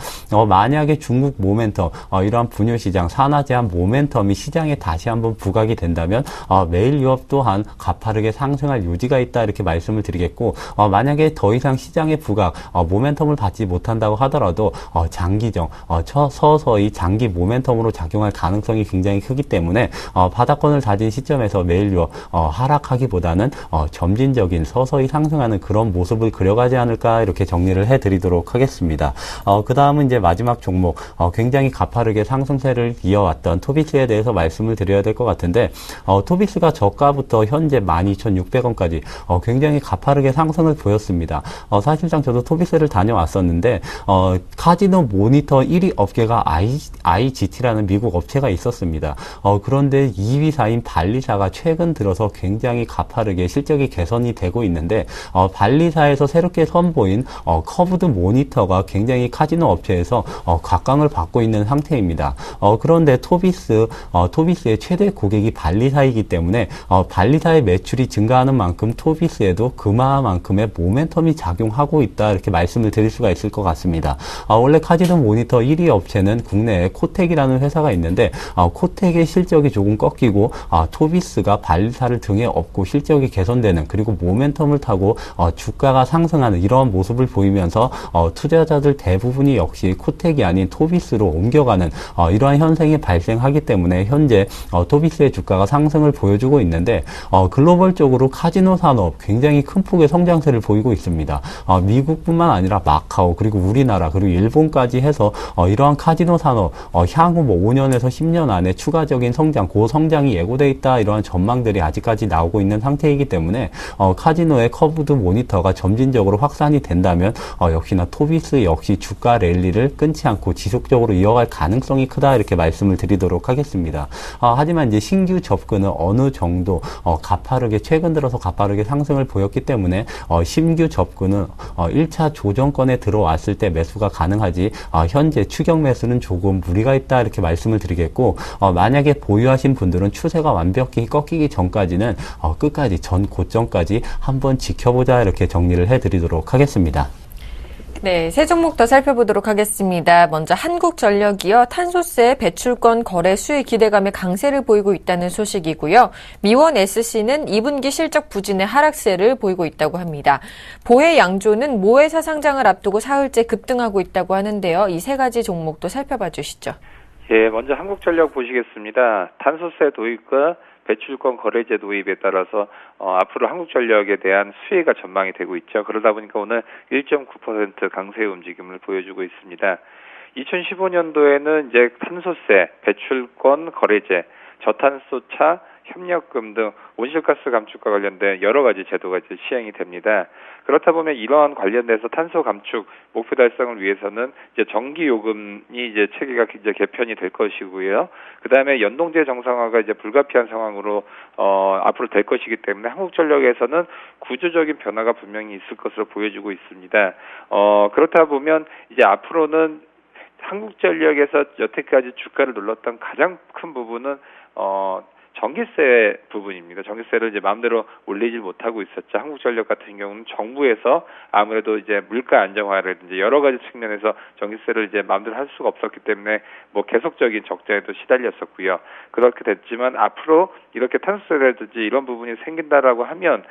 만약에 중국 모멘텀, 이러한 분유시장, 산화 제한 모멘텀이 시장에 다시 한번 부각이 된다면 매일 유업 또한 가파르게 상승할 요지가 있다 이렇게 말씀을 드리겠고, 만약에 더 이상 시장의 부각, 모멘텀을 받지 못한다고 하더라도 장기정, 서서히 장기 모멘텀으로 작용할 가능성이 굉장히 크기 때문에 바닥권을 다진 시점에서 매일 유업 하락하기보다는 점진적인 서서히 상승하는 그런 모습을 그려가지 않을까 이렇게 정리를 해드리도록 하겠습니다. 그 다음은 이제 마지막 종목, 굉장히 가파르게 상승세를 이어왔던 토비스에 대해서 말씀을 드려야 될 것 같은데, 토비스가 저가부터 현재 12,600원까지 굉장히 가파르게 상승을 보였습니다. 사실상 저도 토비스를 다녀왔었는데 카지노 모니터 1위 업계가 IGT라는 미국 업체가 있었습니다. 그런데 2위사인 발리사가 최근 들어서 굉장히 가파르게 실적이 개선이 되고 있는데, 발리사에서 새롭게 선보인 커브드 모니터가 굉장히 카지노 업체에서 곽강을 받고 있는 상태입니다. 그런데 토비스의 최대 고객이 발리사이기 때문에 발리사의 매출이 증가하는 만큼 토비스에도 그만큼의 모멘텀이 작용하고 있다 이렇게 말씀을 드릴 수가 있을 것 같습니다. 원래 카지노 모니터 1위 업체는 국내에 코텍이라는 회사가 있는데, 코텍의 실적이 조금 꺾이고 토비스가 발리사를 등에 업고 실적이 개선되는, 그리고 모멘텀을 타고 주가가 상승하는 이러한 모습을 보이면서 투자자들 대부분이 역시 코텍이 아닌 토비스로 옮겨가는 이러한 현상이 발생하기 때문에 현재 토비스의 주가가 상승을 보여주고 있는데, 글로벌적으로 카지노 산업 굉장히 큰 폭의 성장세를 보이고 있습니다. 미국뿐만 아니라 마카오, 그리고 우리나라, 그리고 일본까지 해서 이러한 카지노 산업 향후 5년에서 10년 안에 추가적인 성장, 고성장이 예고돼 있다 이러한 전망들이 아직까지 나오고 있는 상태이기 때문에 카지노의 커브드 모니터가 점진적으로 확산이 된다면 역시나 토비스 역시 주가 랠리를 끊지 않고 지속적으로 이어갈 가능성이 크다 이렇게 말씀을 드리도록 하겠습니다. 하지만 이제 신규 접근은 어느 정도 가파르게 최근 들어서 가파르게 상승을 보였기 때문에 신규 접근은 1차 조정권에 들어왔을 때 매수가 가능하지, 현재 추격 매수는 조금 무리가 있다 이렇게 말씀을 드리겠고, 만약에 보유하신 분들은 추세가 완벽히 꺾이기 전까지는 끝까지 전 고점까지 한번 지켜보자 이렇게 정리를 해드리도록 하겠습니다. 네, 세 종목 더 살펴보도록 하겠습니다. 먼저 한국전력이요. 탄소세 배출권 거래 수의 기대감에 강세를 보이고 있다는 소식이고요. 미원 SC는 2분기 실적 부진의 하락세를 보이고 있다고 합니다. 보혜 양조는 모회사 상장을 앞두고 사흘째 급등하고 있다고 하는데요. 이 세 가지 종목도 살펴봐 주시죠. 예, 먼저 한국전력 보시겠습니다. 탄소세 도입과 배출권 거래제 도입에 따라서 앞으로 한국전력에 대한 수혜가 전망이 되고 있죠. 그러다 보니까 오늘 1.9% 강세의 움직임을 보여주고 있습니다. 2015년도에는 이제 탄소세, 배출권 거래제, 저탄소차 협력금 등 온실가스 감축과 관련된 여러 가지 제도가 이제 시행이 됩니다. 그렇다 보면 이러한 관련돼서 탄소 감축 목표 달성을 위해서는 이제 전기 요금이 이제 체계가 이제 개편이 될 것이고요. 그 다음에 연동제 정상화가 이제 불가피한 상황으로 앞으로 될 것이기 때문에 한국전력에서는 구조적인 변화가 분명히 있을 것으로 보여지고 있습니다. 그렇다 보면 이제 앞으로는 한국전력에서 여태까지 주가를 눌렀던 가장 큰 부분은 전기세 부분입니다. 전기세를 이제 마음대로 올리질 못하고 있었죠. 한국전력 같은 경우는 정부에서 아무래도 이제 물가 안정화라든지 여러 가지 측면에서 전기세를 이제 마음대로 할 수가 없었기 때문에 뭐 계속적인 적자에도 시달렸었고요. 그렇게 됐지만 앞으로 이렇게 탄소세라든지 이런 부분이 생긴다라고 하면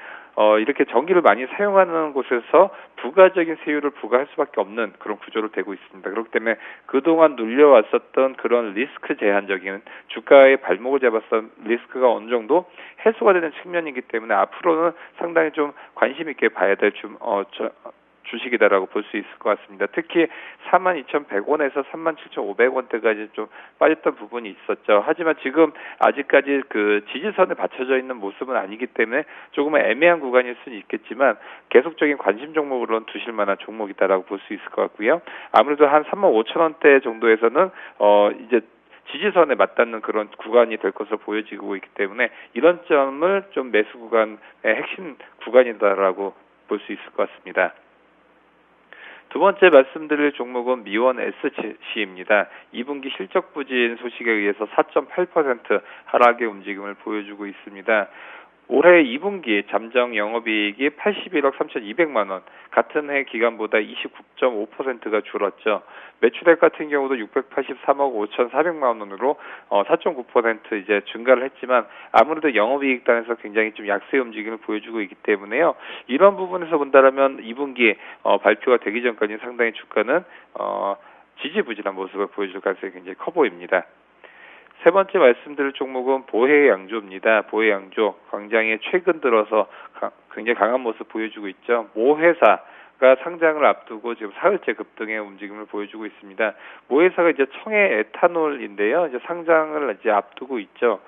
이렇게 전기를 많이 사용하는 곳에서 부가적인 세율을 부과할 수밖에 없는 그런 구조로 되고 있습니다. 그렇기 때문에 그동안 눌려왔었던 그런 리스크 제한적인 주가의 발목을 잡았던 리스크가 어느 정도 해소가 되는 측면이기 때문에 앞으로는 상당히 좀 관심 있게 봐야 될 주식이다라고 볼 수 있을 것 같습니다. 특히 42,100원에서 37,500원대까지 좀 빠졌던 부분이 있었죠. 하지만 지금 아직까지 그 지지선에 받쳐져 있는 모습은 아니기 때문에 조금은 애매한 구간일 수는 있겠지만 계속적인 관심 종목으로는 두실 만한 종목이다라고 볼 수 있을 것 같고요. 아무래도 한 35,000원대 정도에서는 이제 지지선에 맞닿는 그런 구간이 될 것으로 보여지고 있기 때문에 이런 점을 좀 매수 구간의 핵심 구간이다라고 볼 수 있을 것 같습니다. 두 번째 말씀드릴 종목은 미원 SC입니다. 2분기 실적 부진 소식에 의해서 4.8% 하락의 움직임을 보여주고 있습니다. 올해 2분기 잠정 영업이익이 81억 3,200만 원, 같은 해 기간보다 29.5%가 줄었죠. 매출액 같은 경우도 683억 5,400만 원으로 4.9% 이제 증가를 했지만 아무래도 영업이익단에서 굉장히 좀 약세 움직임을 보여주고 있기 때문에요. 이런 부분에서 본다라면 2분기 발표가 되기 전까지 상당히 주가는 지지부진한 모습을 보여줄 가능성이 굉장히 커 보입니다. 세 번째 말씀드릴 종목은 보혜양조입니다. 보혜양조 굉장히 최근 들어서 굉장히 강한 모습 보여주고 있죠. 모 회사가 상장을 앞두고 지금 사흘째 급등의 움직임을 보여주고 있습니다. 모 회사가 이제 청해 에탄올인데요. 이제 상장을 이제 앞두고 있죠.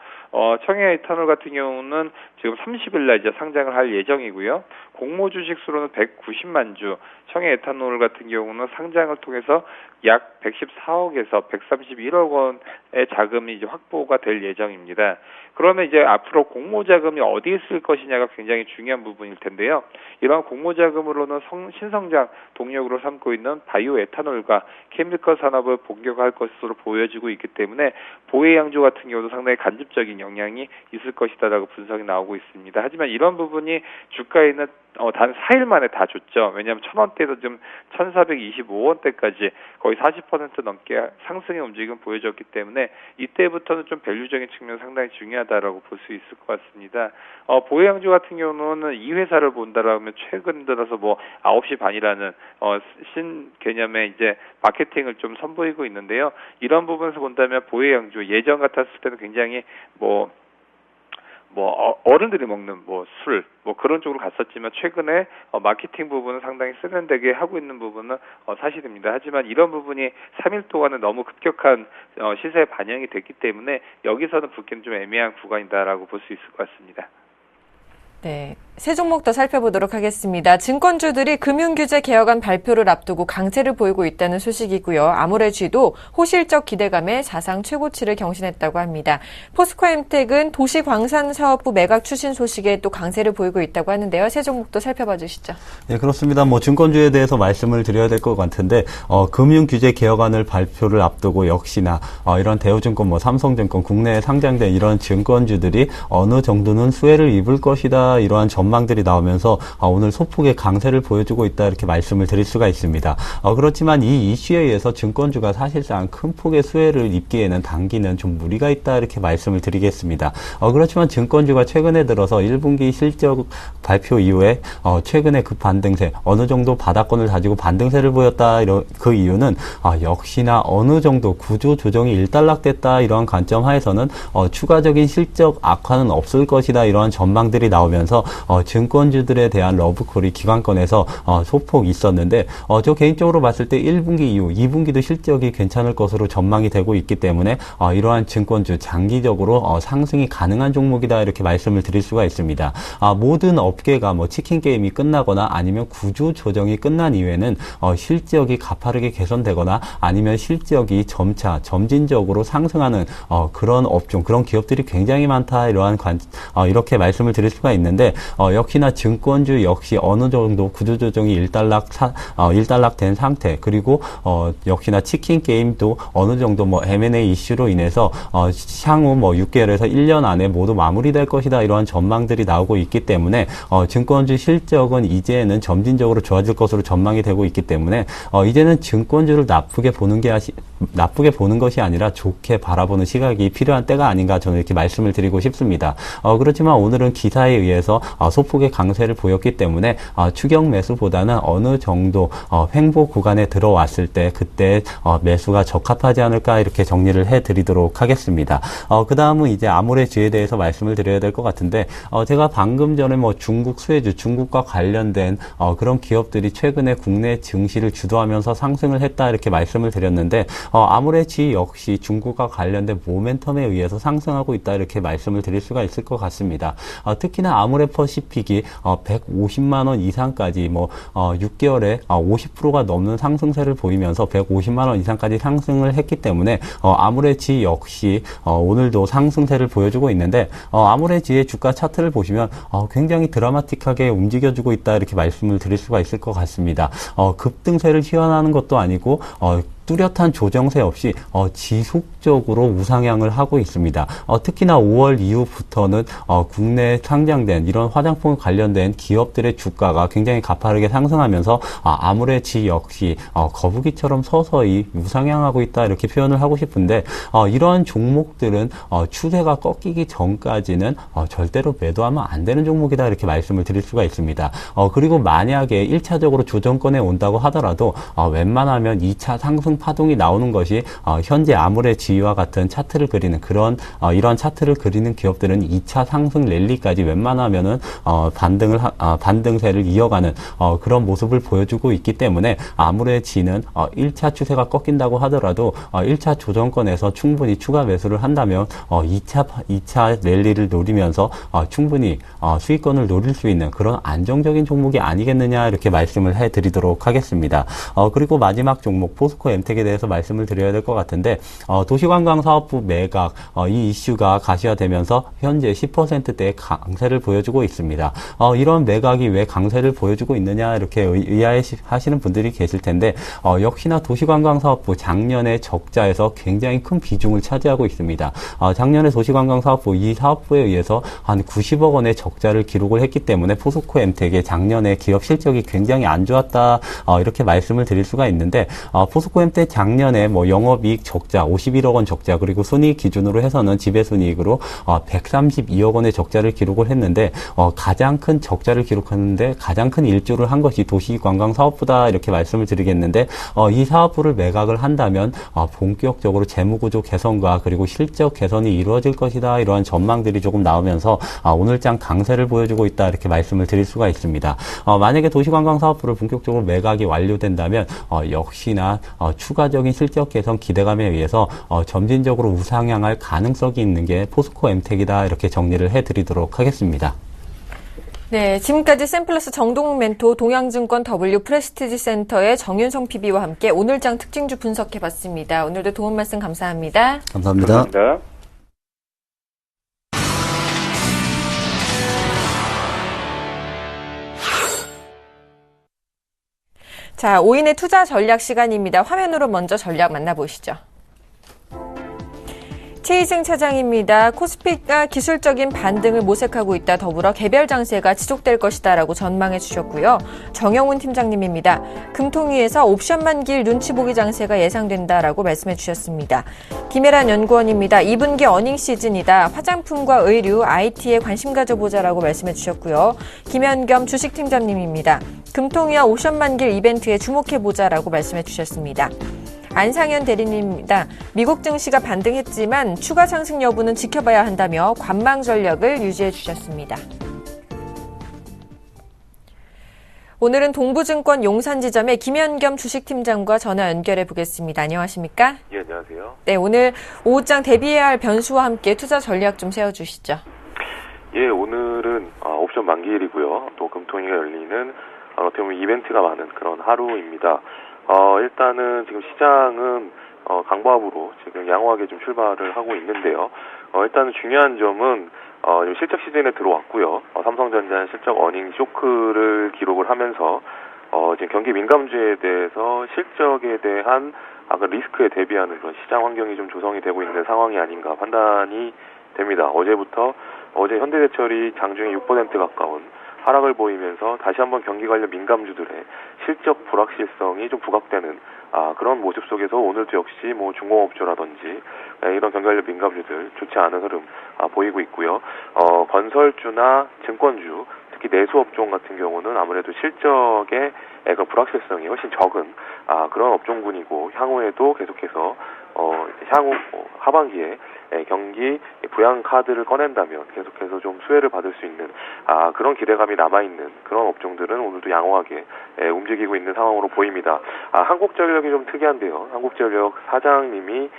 청해 에탄올 같은 경우는 지금 30일 날 이제 상장을 할 예정이고요. 공모 주식 수로는 190만 주, 청해 에탄올 같은 경우는 상장을 통해서 약 114억에서 131억 원의 자금이 이제 확보가 될 예정입니다. 그러면 이제 앞으로 공모 자금이 어디에 쓸 것이냐가 굉장히 중요한 부분일 텐데요. 이러한 공모 자금으로는 신성장 동력으로 삼고 있는 바이오 에탄올과 케미컬 산업을 본격화할 것으로 보여지고 있기 때문에 보혜양조 같은 경우도 상당히 간접적인 영향이 있을 것이다라고 분석이 나오고 있습니다. 하지만 이런 부분이 주가에는 단 4일 만에 다 줬죠. 왜냐하면 1,000원대에서 좀 1,425원대까지 거의 40% 넘게 상승의 움직임을 보여줬기 때문에 이때부터는 좀 밸류적인 측면 상당히 중요하다라고 볼 수 있을 것 같습니다. 보혜양조 같은 경우는 이 회사를 본다라면 최근 들어서 뭐 9시 반이라는 신 개념의 이제 마케팅을 좀 선보이고 있는데요. 이런 부분에서 본다면 보혜양조 예전 같았을 때는 굉장히 어른들이 먹는 술 그런 쪽으로 갔었지만 최근에 마케팅 부분은 상당히 세련되게 하고 있는 부분은 사실입니다. 하지만 이런 부분이 3일 동안은 너무 급격한 시세에 반영이 됐기 때문에 여기서는 붙기는 좀 애매한 구간이다라고 볼 수 있을 것 같습니다. 네, 세 종목 더 살펴보도록 하겠습니다. 증권주들이 금융규제 개혁안 발표를 앞두고 강세를 보이고 있다는 소식이고요. 아모레쥐도 호실적 기대감에 사상 최고치를 경신했다고 합니다. 포스코엠텍은 도시광산사업부 매각 추진 소식에 또 강세를 보이고 있다고 하는데요. 세 종목도 살펴봐 주시죠. 네, 그렇습니다. 증권주에 대해서 말씀을 드려야 될 것 같은데 금융규제 개혁안을 발표를 앞두고 역시나 이런 대우증권, 삼성증권, 국내에 상장된 이런 증권주들이 어느 정도는 수혜를 입을 것이다. 이러한 전망들이 나오면서 오늘 소폭의 강세를 보여주고 있다 이렇게 말씀을 드릴 수가 있습니다. 그렇지만 이 이슈에 의해서 증권주가 사실상 큰 폭의 수혜를 입기에는 단기는 좀 무리가 있다 이렇게 말씀을 드리겠습니다. 그렇지만 증권주가 최근에 들어서 1분기 실적 발표 이후에 최근에 그 반등세 어느 정도 바닥권을 다지고 반등세를 보였다. 그 이유는 역시나 어느 정도 구조 조정이 일단락됐다 이러한 관점 하에서는 추가적인 실적 악화는 없을 것이다 이러한 전망들이 나오면서 증권주들에 대한 러브콜이 기관권에서 소폭 있었는데 저 개인적으로 봤을 때 1분기 이후 2분기도 실적이 괜찮을 것으로 전망이 되고 있기 때문에 이러한 증권주 장기적으로 상승이 가능한 종목이다 이렇게 말씀을 드릴 수가 있습니다. 모든 업계가 치킨 게임이 끝나거나 아니면 구조 조정이 끝난 이후에는 실적이 가파르게 개선되거나 아니면 실적이 점차 점진적으로 상승하는 그런 업종, 그런 기업들이 굉장히 많다 이렇게 말씀을 드릴 수가 있는데 역시나 증권주 역시 어느 정도 구조조정이 일단락된 상태 그리고 역시나 치킨 게임도 어느 정도 M&A 이슈로 인해서 향후 6개월에서 1년 안에 모두 마무리될 것이다 이러한 전망들이 나오고 있기 때문에 증권주 실적은 이제는 점진적으로 좋아질 것으로 전망이 되고 있기 때문에 이제는 증권주를 나쁘게 보는 것이 아니라 좋게 바라보는 시각이 필요한 때가 아닌가 저는 이렇게 말씀을 드리고 싶습니다. 그렇지만 오늘은 기사에 의해서 소폭의 강세를 보였기 때문에 추격 매수보다는 어느 정도 횡보 구간에 들어왔을 때 그때 매수가 적합하지 않을까 이렇게 정리를 해드리도록 하겠습니다. 그 다음은 이제 아모레쥐에 대해서 말씀을 드려야 될 것 같은데 제가 방금 전에 중국 수혜주, 중국과 관련된 그런 기업들이 최근에 국내 증시를 주도하면서 상승을 했다 이렇게 말씀을 드렸는데 아모레쥐 역시 중국과 관련된 모멘텀에 의해서 상승하고 있다 이렇게 말씀을 드릴 수가 있을 것 같습니다. 특히나 아모레퍼시 코시픽이 150만 원 이상까지 6개월에 50%가 넘는 상승세를 보이면서 150만 원 이상까지 상승을 했기 때문에 아무래지 역시 오늘도 상승세를 보여주고 있는데 아무래지의 주가 차트를 보시면 굉장히 드라마틱하게 움직여주고 있다 이렇게 말씀을 드릴 수가 있을 것 같습니다. 급등세를 휘어나는 것도 아니고 뚜렷한 조정세 없이 지속적으로 우상향을 하고 있습니다. 특히나 5월 이후부터는 국내에 상장된 이런 화장품 관련된 기업들의 주가가 굉장히 가파르게 상승하면서 아무래지 역시 거북이처럼 서서히 우상향하고 있다 이렇게 표현을 하고 싶은데 이러한 종목들은 추세가 꺾이기 전까지는 절대로 매도하면 안 되는 종목이다 이렇게 말씀을 드릴 수가 있습니다. 그리고 만약에 1차적으로 조정권에 온다고 하더라도 웬만하면 2차 상승 파동이 나오는 것이 현재 아무래지와 같은 차트를 그리는 이런 차트를 그리는 기업들은 2차 상승 랠리까지 웬만하면은 반등세를 이어가는 그런 모습을 보여주고 있기 때문에 아무래지는 1차 추세가 꺾인다고 하더라도 1차 조정권에서 충분히 추가 매수를 한다면 2차 랠리를 노리면서 충분히 수익권을 노릴 수 있는 그런 안정적인 종목이 아니겠느냐 이렇게 말씀을 해드리도록 하겠습니다. 그리고 마지막 종목 포스코 MTEC에 대해서 말씀을 드려야 될 것 같은데 도시관광사업부 매각 이 이슈가 가시화되면서 현재 10%대의 강세를 보여주고 있습니다. 이런 매각이 왜 강세를 보여주고 있느냐 이렇게 의아해하시는 분들이 계실 텐데 역시나 도시관광사업부 작년에 적자에서 굉장히 큰 비중을 차지하고 있습니다. 작년에 도시관광사업부 이 사업부에 의해서 한 90억 원의 적자를 기록을 했기 때문에 포스코 MTEC의 작년에 기업 실적이 굉장히 안 좋았다 이렇게 말씀을 드릴 수가 있는데 포스코 MTEC 작년에 영업이익 적자 51억 원 적자 그리고 순이익 기준으로 해서는 지배순이익으로 132억 원의 적자를 기록을 했는데 가장 큰 적자를 기록하는데 가장 큰 일조를 한 것이 도시관광사업부다 이렇게 말씀을 드리겠는데 이 사업부를 매각을 한다면 본격적으로 재무구조 개선과 그리고 실적 개선이 이루어질 것이다 이러한 전망들이 조금 나오면서 오늘장 강세를 보여주고 있다 이렇게 말씀을 드릴 수가 있습니다. 만약에 도시관광사업부를 본격적으로 매각이 완료된다면 역시나 추가적인 실적 개선 기대감에 의해서 점진적으로 우상향할 가능성이 있는 게 포스코 MTEC이다 이렇게 정리를 해드리도록 하겠습니다. 네, 지금까지 샘플러스 정동욱 멘토 동양증권 W 프레스티지 센터의 정윤성 PB와 함께 오늘장 특징주 분석해봤습니다. 오늘도 도움 말씀 감사합니다. 감사합니다. 감사합니다. 자, 5인의 투자 전략 시간입니다. 화면으로 먼저 전략 만나보시죠. 최희승 차장입니다. 코스피가 기술적인 반등을 모색하고 있다. 더불어 개별 장세가 지속될 것이다라고 전망해 주셨고요. 정영훈 팀장님입니다. 금통위에서 옵션 만기일 눈치 보기 장세가 예상된다라고 말씀해 주셨습니다. 김혜란 연구원입니다. 2분기 어닝 시즌이다. 화장품과 의류, IT에 관심 가져보자라고 말씀해 주셨고요. 김현겸 주식팀장님입니다. 금통위와 옵션 만기일 이벤트에 주목해보자라고 말씀해 주셨습니다. 안상현 대리님입니다. 미국 증시가 반등했지만 추가 상승 여부는 지켜봐야 한다며 관망 전략을 유지해 주셨습니다. 오늘은 동부증권 용산지점의 김현겸 주식팀장과 전화 연결해 보겠습니다. 안녕하십니까? 예, 안녕하세요. 네, 오늘 오후장 대비해야 할 변수와 함께 투자 전략 좀 세워주시죠. 예, 오늘은 옵션 만기일이고요. 또 금통위가 열리는 어떻게 보면 이벤트가 많은 그런 하루입니다. 일단은 지금 시장은 강보합으로 지금 양호하게 좀 출발을 하고 있는데요. 일단은 중요한 점은 실적 시즌에 들어왔고요. 삼성전자의 실적 어닝 쇼크를 기록을 하면서 지금 경기 민감주에 대해서 실적에 대한 그 리스크에 대비하는 그런 시장 환경이 좀 조성이 되고 있는 상황이 아닌가 판단이 됩니다. 어제 현대제철이 장중에 6% 가까운 하락을 보이면서 다시 한번 경기 관련 민감주들의 실적 불확실성이 좀 부각되는 그런 모습 속에서 오늘도 역시 중공업주라든지 이런 경기 관련 민감주들 좋지 않은 흐름 보이고 있고요. 건설주나 증권주 특히 내수업종 같은 경우는 아무래도 실적의 그 불확실성이 훨씬 적은 그런 업종군이고 향후에도 계속해서 향후 하반기에 경기 부양 카드를 꺼낸다면 계속해서 좀 수혜를 받을 수 있는 그런 기대감이 남아있는 그런 업종들은 오늘도 양호하게 움직이고 있는 상황으로 보입니다. 한국전력이 좀 특이한데요. 한국전력 사장님이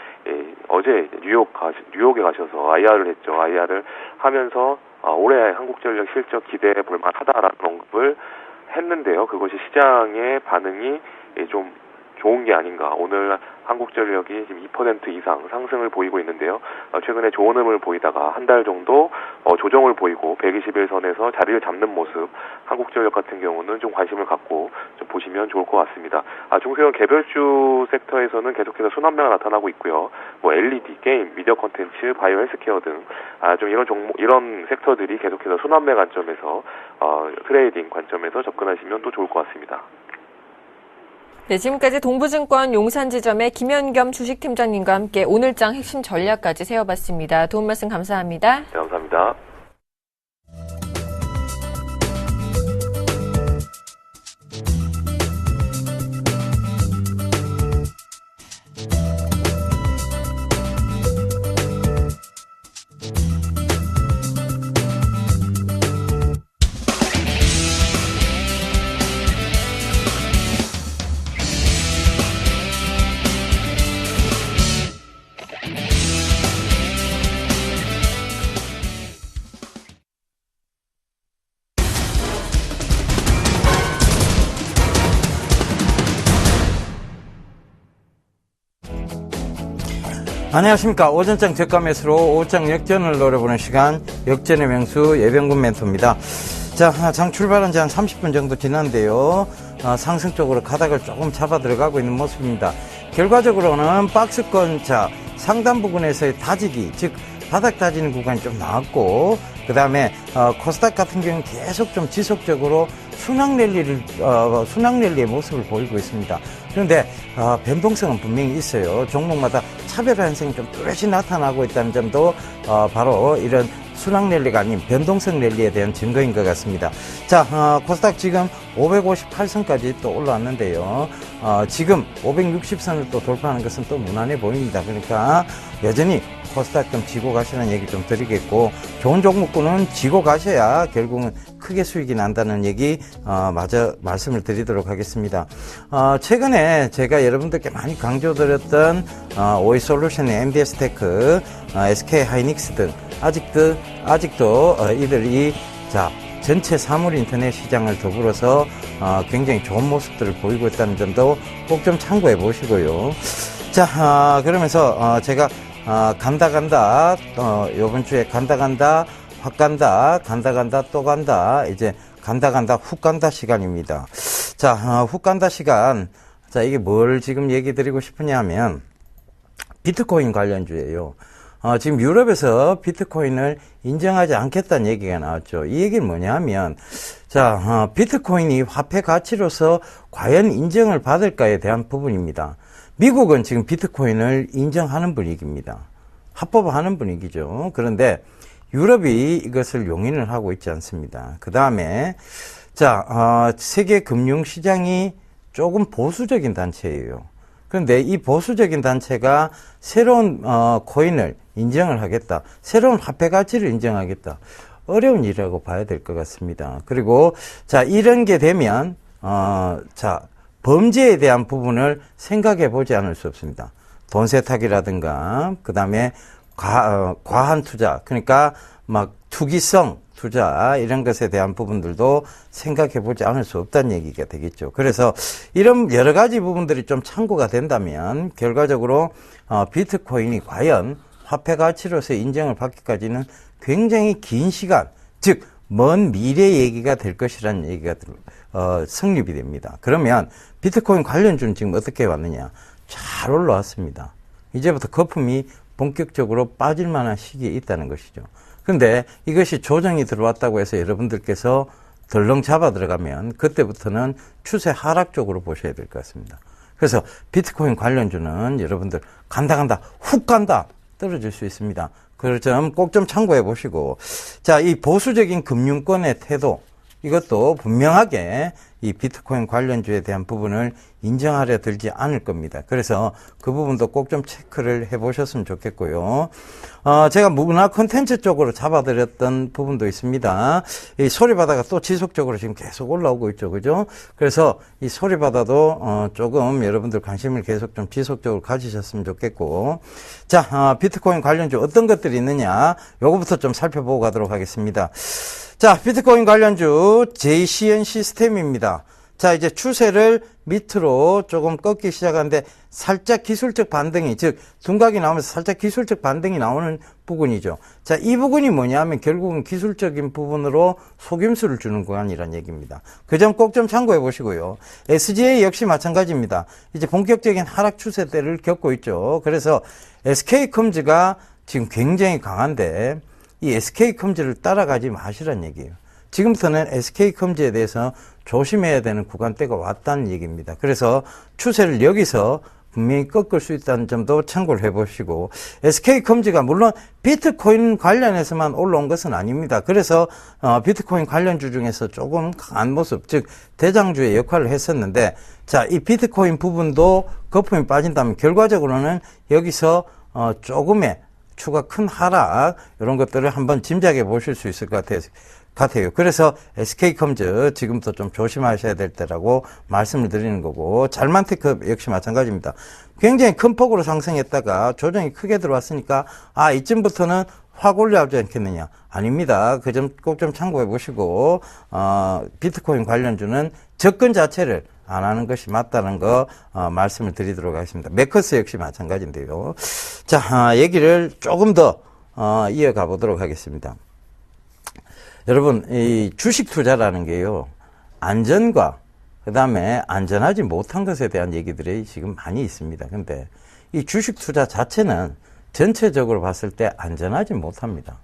어제 뉴욕에 가셔서 IR을 했죠. IR을 하면서 올해 한국전력 실적 기대해 볼 만하다라는 언급을 했는데요. 그것이 시장의 반응이 좀 좋은 게 아닌가. 오늘 한국전력이 지금 2% 이상 상승을 보이고 있는데요. 최근에 좋은 흐름을 보이다가 한 달 정도 조정을 보이고 121선에서 자리를 잡는 모습, 한국전력 같은 경우는 좀 관심을 갖고 좀 보시면 좋을 것 같습니다. 중소형 개별주 섹터에서는 계속해서 순환매가 나타나고 있고요. LED, 게임, 미디어 콘텐츠, 바이오 헬스케어 등 좀 이런 종목, 이런 섹터들이 계속해서 순환매 관점에서 트레이딩 관점에서 접근하시면 또 좋을 것 같습니다. 네, 지금까지 동부증권 용산지점의 김현겸 주식팀장님과 함께 오늘장 핵심 전략까지 세워봤습니다. 도움 말씀 감사합니다. 네, 감사합니다. 안녕하십니까. 오전장 저가매수로 오장 역전을 노려보는 시간, 역전의 명수 예병군 멘토입니다. 자, 장 출발한 지 한 30분 정도 지났는데요. 상승 쪽으로 가닥을 조금 잡아 들어가고 있는 모습입니다. 결과적으로는 박스권, 상단 부분에서의 다지기, 즉 바닥 다지는 구간이 좀 나왔고, 그 다음에 코스닥 같은 경우는 계속 좀 지속적으로 순항랠리의 모습을 보이고 있습니다. 그런데 변동성은 분명히 있어요. 종목마다 차별화 현상이 좀 뚜렷이 나타나고 있다는 점도 바로 이런 순항랠리가 아닌 변동성 랠리에 대한 증거인 것 같습니다. 자, 코스닥 지금 558선까지 또 올라왔는데요. 지금 560선을 또 돌파하는 것은 또 무난해 보입니다. 그러니까 여전히 코스닥 좀 지고 가시는 얘기 좀 드리겠고, 좋은 종목군은 지고 가셔야 결국은 크게 수익이 난다는 얘기 마저 말씀을 드리도록 하겠습니다. 최근에 제가 여러분들께 많이 강조드렸던 오이솔루션의 MDS테크, SK하이닉스 등 아직도 이들이 전체 사물 인터넷 시장을 더불어서 굉장히 좋은 모습들을 보이고 있다는 점도 꼭 좀 참고해 보시고요. 자, 그러면서 제가 간다 요번 주에 간다 확 간다 또 간다, 이제 간다 훅 간다 시간입니다. 자, 훅 간다 시간. 자, 이게 뭘 지금 얘기 드리고 싶으냐 하면 비트코인 관련주예요. 지금 유럽에서 비트코인을 인정하지 않겠다는 얘기가 나왔죠. 이 얘기는 뭐냐 하면, 비트코인이 화폐 가치로서 과연 인정을 받을까에 대한 부분입니다. 미국은 지금 비트코인을 인정하는 분위기입니다. 합법화하는 분위기죠. 그런데 유럽이 이것을 용인을 하고 있지 않습니다. 그 다음에, 세계 금융시장이 조금 보수적인 단체예요. 그런데 이 보수적인 단체가 새로운 코인을 인정을 하겠다, 새로운 화폐 가치를 인정하겠다, 어려운 일이라고 봐야 될 것 같습니다. 그리고 이런 게 되면 범죄에 대한 부분을 생각해 보지 않을 수 없습니다. 돈 세탁이라든가, 그 다음에 과한 투자, 그러니까 막 투기성 투자, 이런 것에 대한 부분들도 생각해 보지 않을 수 없다는 얘기가 되겠죠. 그래서 이런 여러 가지 부분들이 좀 참고가 된다면 결과적으로 비트코인이 과연 화폐 가치로서 인정을 받기까지는 굉장히 긴 시간, 즉 먼 미래 얘기가 될 것이라는 얘기가 성립이 됩니다. 그러면 비트코인 관련주는 지금 어떻게 왔느냐? 잘 올라왔습니다. 이제부터 거품이 본격적으로 빠질 만한 시기에 있다는 것이죠. 근데 이것이 조정이 들어왔다고 해서 여러분들께서 덜렁 잡아 들어가면 그때부터는 추세 하락 쪽으로 보셔야 될 것 같습니다. 그래서 비트코인 관련주는 여러분들 간다 훅 간다 떨어질 수 있습니다. 그 점 꼭 좀 참고해 보시고, 이 보수적인 금융권의 태도, 이것도 분명하게 이 비트코인 관련주에 대한 부분을 인정하려 들지 않을 겁니다. 그래서 그 부분도 꼭 좀 체크를 해보셨으면 좋겠고요. 제가 문화 콘텐츠 쪽으로 잡아드렸던 부분도 있습니다. 이 소리바다가 또 지속적으로 지금 계속 올라오고 있죠. 그죠? 그래서 이 소리바다도 조금 여러분들 관심을 계속 좀 지속적으로 가지셨으면 좋겠고. 자, 비트코인 관련주 어떤 것들이 있느냐, 요거부터 좀 살펴보고 가도록 하겠습니다. 자, 비트코인 관련주 JCN 시스템입니다. 자, 이제 추세를 밑으로 조금 꺾기 시작하는데 살짝 기술적 반등이, 즉 둔각이 나오면서 살짝 기술적 반등이 나오는 부분이죠. 자, 이 부분이 뭐냐면 결국은 기술적인 부분으로 속임수를 주는 구간이란 얘기입니다. 그 점 꼭 좀 참고해 보시고요. SGA 역시 마찬가지입니다. 이제 본격적인 하락 추세대를 겪고 있죠. 그래서 SK컴즈가 지금 굉장히 강한데 이 SK컴즈를 따라가지 마시란 얘기예요. 지금부터는 SK컴즈에 대해서 조심해야 되는 구간대가 왔다는 얘기입니다. 그래서 추세를 여기서 분명히 꺾을 수 있다는 점도 참고를 해보시고, SK컴즈가 물론 비트코인 관련해서만 올라온 것은 아닙니다. 그래서 비트코인 관련주 중에서 조금 강한 모습, 즉 대장주의 역할을 했었는데, 자, 이 비트코인 부분도 거품이 빠진다면 결과적으로는 여기서 조금의 추가 큰 하락, 이런 것들을 한번 짐작해 보실 수 있을 것 같아요. 그래서 SK컴즈 지금부터 좀 조심하셔야 될 때라고 말씀을 드리는 거고, 잘만테크 역시 마찬가지입니다. 굉장히 큰 폭으로 상승했다가 조정이 크게 들어왔으니까 이쯤부터는 확 올라오지 않겠느냐. 아닙니다. 그 점 꼭 좀 참고해 보시고, 비트코인 관련주는 접근 자체를 안 하는 것이 맞다는 거 말씀을 드리도록 하겠습니다. 매커스 역시 마찬가지인데요. 자, 얘기를 조금 더 이어가 보도록 하겠습니다. 여러분, 이 주식 투자라는 게요, 안전과 그 다음에 안전하지 못한 것에 대한 얘기들이 지금 많이 있습니다. 근데 이 주식 투자 자체는 전체적으로 봤을 때 안전하지 못합니다.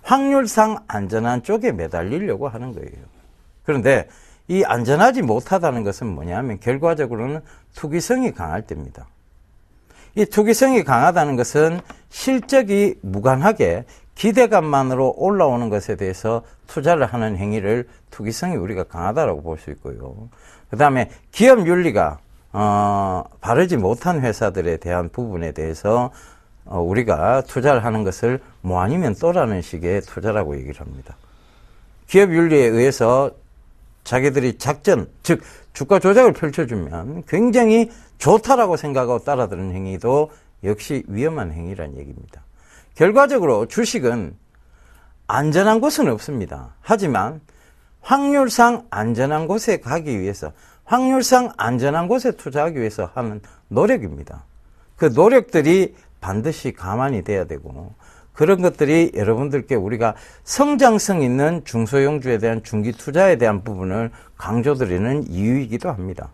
확률상 안전한 쪽에 매달리려고 하는 거예요. 그런데 이 안전하지 못하다는 것은 뭐냐면 결과적으로는 투기성이 강할 때입니다. 이 투기성이 강하다는 것은 실적이 무관하게 기대감만으로 올라오는 것에 대해서 투자를 하는 행위를 투기성이 우리가 강하다라고 볼 수 있고요. 그 다음에 기업 윤리가 바르지 못한 회사들에 대한 부분에 대해서 우리가 투자를 하는 것을 뭐 아니면 또라는 식의 투자라고 얘기를 합니다. 기업 윤리에 의해서 자기들이 작전, 즉 주가 조작을 펼쳐주면 굉장히 좋다라고 생각하고 따라드는 행위도 역시 위험한 행위라는 얘기입니다. 결과적으로 주식은 안전한 곳은 없습니다. 하지만 확률상 안전한 곳에 가기 위해서, 확률상 안전한 곳에 투자하기 위해서 하는 노력입니다. 그 노력들이 반드시 감안이 돼야 되고, 그런 것들이 여러분들께 우리가 성장성 있는 중소형주에 대한 중기 투자에 대한 부분을 강조드리는 이유이기도 합니다.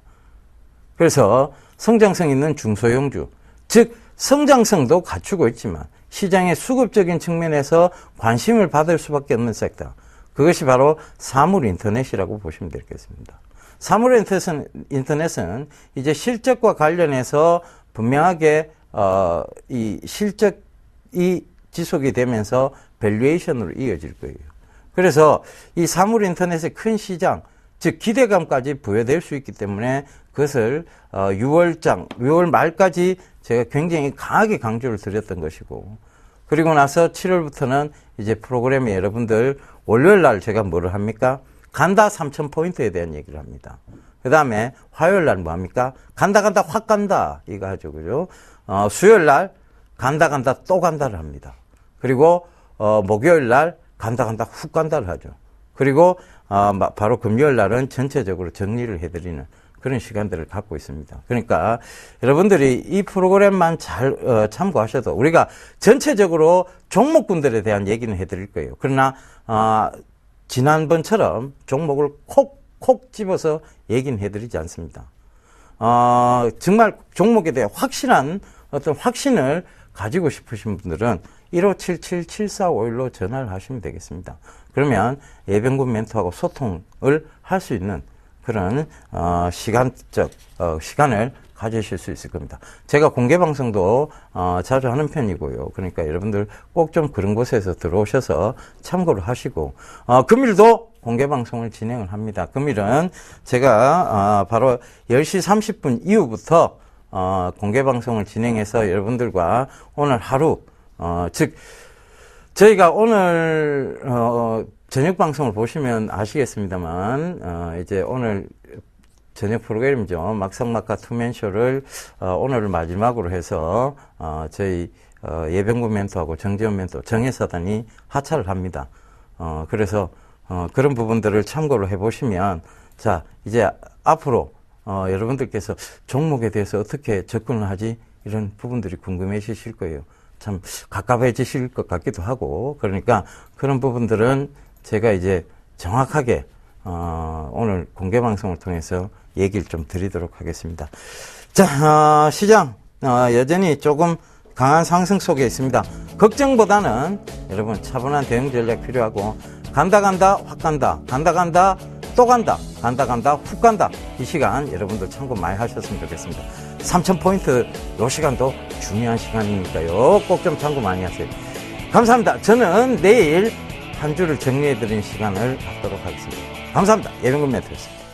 그래서 성장성 있는 중소형주, 즉 성장성도 갖추고 있지만 시장의 수급적인 측면에서 관심을 받을 수밖에 없는 섹터, 그것이 바로 사물 인터넷이라고 보시면 되겠습니다. 사물 인터넷은 이제 실적과 관련해서 분명하게 이 실적이 지속이 되면서 밸류에이션으로 이어질 거예요. 그래서 이 사물 인터넷의 큰 시장, 즉 기대감까지 부여될 수 있기 때문에 그것을 6월 말까지 제가 굉장히 강하게 강조를 드렸던 것이고, 그리고 나서 7월부터는 이제 프로그램에 여러분들 월요일 날 제가 뭐를 합니까? 간다 3,000포인트에 대한 얘기를 합니다. 그 다음에 화요일 날 뭐 합니까? 간다 확 간다 이거 하죠. 그죠? 수요일 날 간다 또 간다를 합니다. 그리고 목요일 날 간다 훅 간다를 하죠. 그리고 바로 금요일 날은 전체적으로 정리를 해드리는 그런 시간들을 갖고 있습니다. 그러니까 여러분들이 이 프로그램만 잘 참고하셔도 우리가 전체적으로 종목군들에 대한 얘기는 해드릴 거예요. 그러나 지난번처럼 종목을 콕 집어서 얘기는 해드리지 않습니다. 정말 종목에 대해 확실한 어떤 확신을 가지고 싶으신 분들은 1577-7451로 전화를 하시면 되겠습니다. 그러면 예병군 멘토하고 소통을 할 수 있는 그런 시간을 가지실 수 있을 겁니다. 제가 공개 방송도 자주 하는 편이고요. 그러니까 여러분들 꼭 좀 그런 곳에서 들어오셔서 참고를 하시고 금일도 공개 방송을 진행을 합니다. 금일은 제가 바로 10시 30분 이후부터 공개 방송을 진행해서 여러분들과 오늘 하루 즉 저희가 오늘 저녁 방송을 보시면 아시겠습니다만 이제 오늘 저녁 프로그램이죠. 막상막하 투맨쇼를 오늘을 마지막으로 해서 저희 예병구 멘토하고 정재원 멘토 정예사단이 하차를 합니다. 그래서 그런 부분들을 참고로 해보시면 자 이제 앞으로 여러분들께서 종목에 대해서 어떻게 접근을 하지 이런 부분들이 궁금해지실 거예요. 참 가깝해지실 것 같기도 하고 그러니까 그런 부분들은 제가 이제 정확하게 오늘 공개 방송을 통해서 얘기를 좀 드리도록 하겠습니다. 자, 시장 여전히 조금 강한 상승 속에 있습니다. 걱정보다는 여러분 차분한 대응 전략 필요하고 간다 확 간다 간다 또 간다 훅 간다 이 시간 여러분들 참고 많이 하셨으면 좋겠습니다. 3,000포인트 이 시간도 중요한 시간이니까요. 꼭 좀 참고 많이 하세요. 감사합니다. 저는 내일 한 주를 정리해드리는 시간을 갖도록 하겠습니다. 감사합니다. 예병근 멘토였습니다.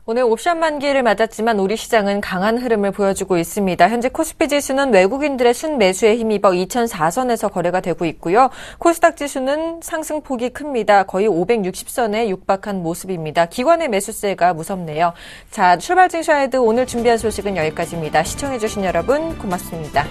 오늘 옵션 만기를 맞았지만 우리 시장은 강한 흐름을 보여주고 있습니다. 현재 코스피 지수는 외국인들의 순매수에 힘입어 2004선에서 거래가 되고 있고요. 코스닥 지수는 상승폭이 큽니다. 거의 560선에 육박한 모습입니다. 기관의 매수세가 무섭네요. 자, 출발 증시와이드 오늘 준비한 소식은 여기까지입니다. 시청해주신 여러분 고맙습니다.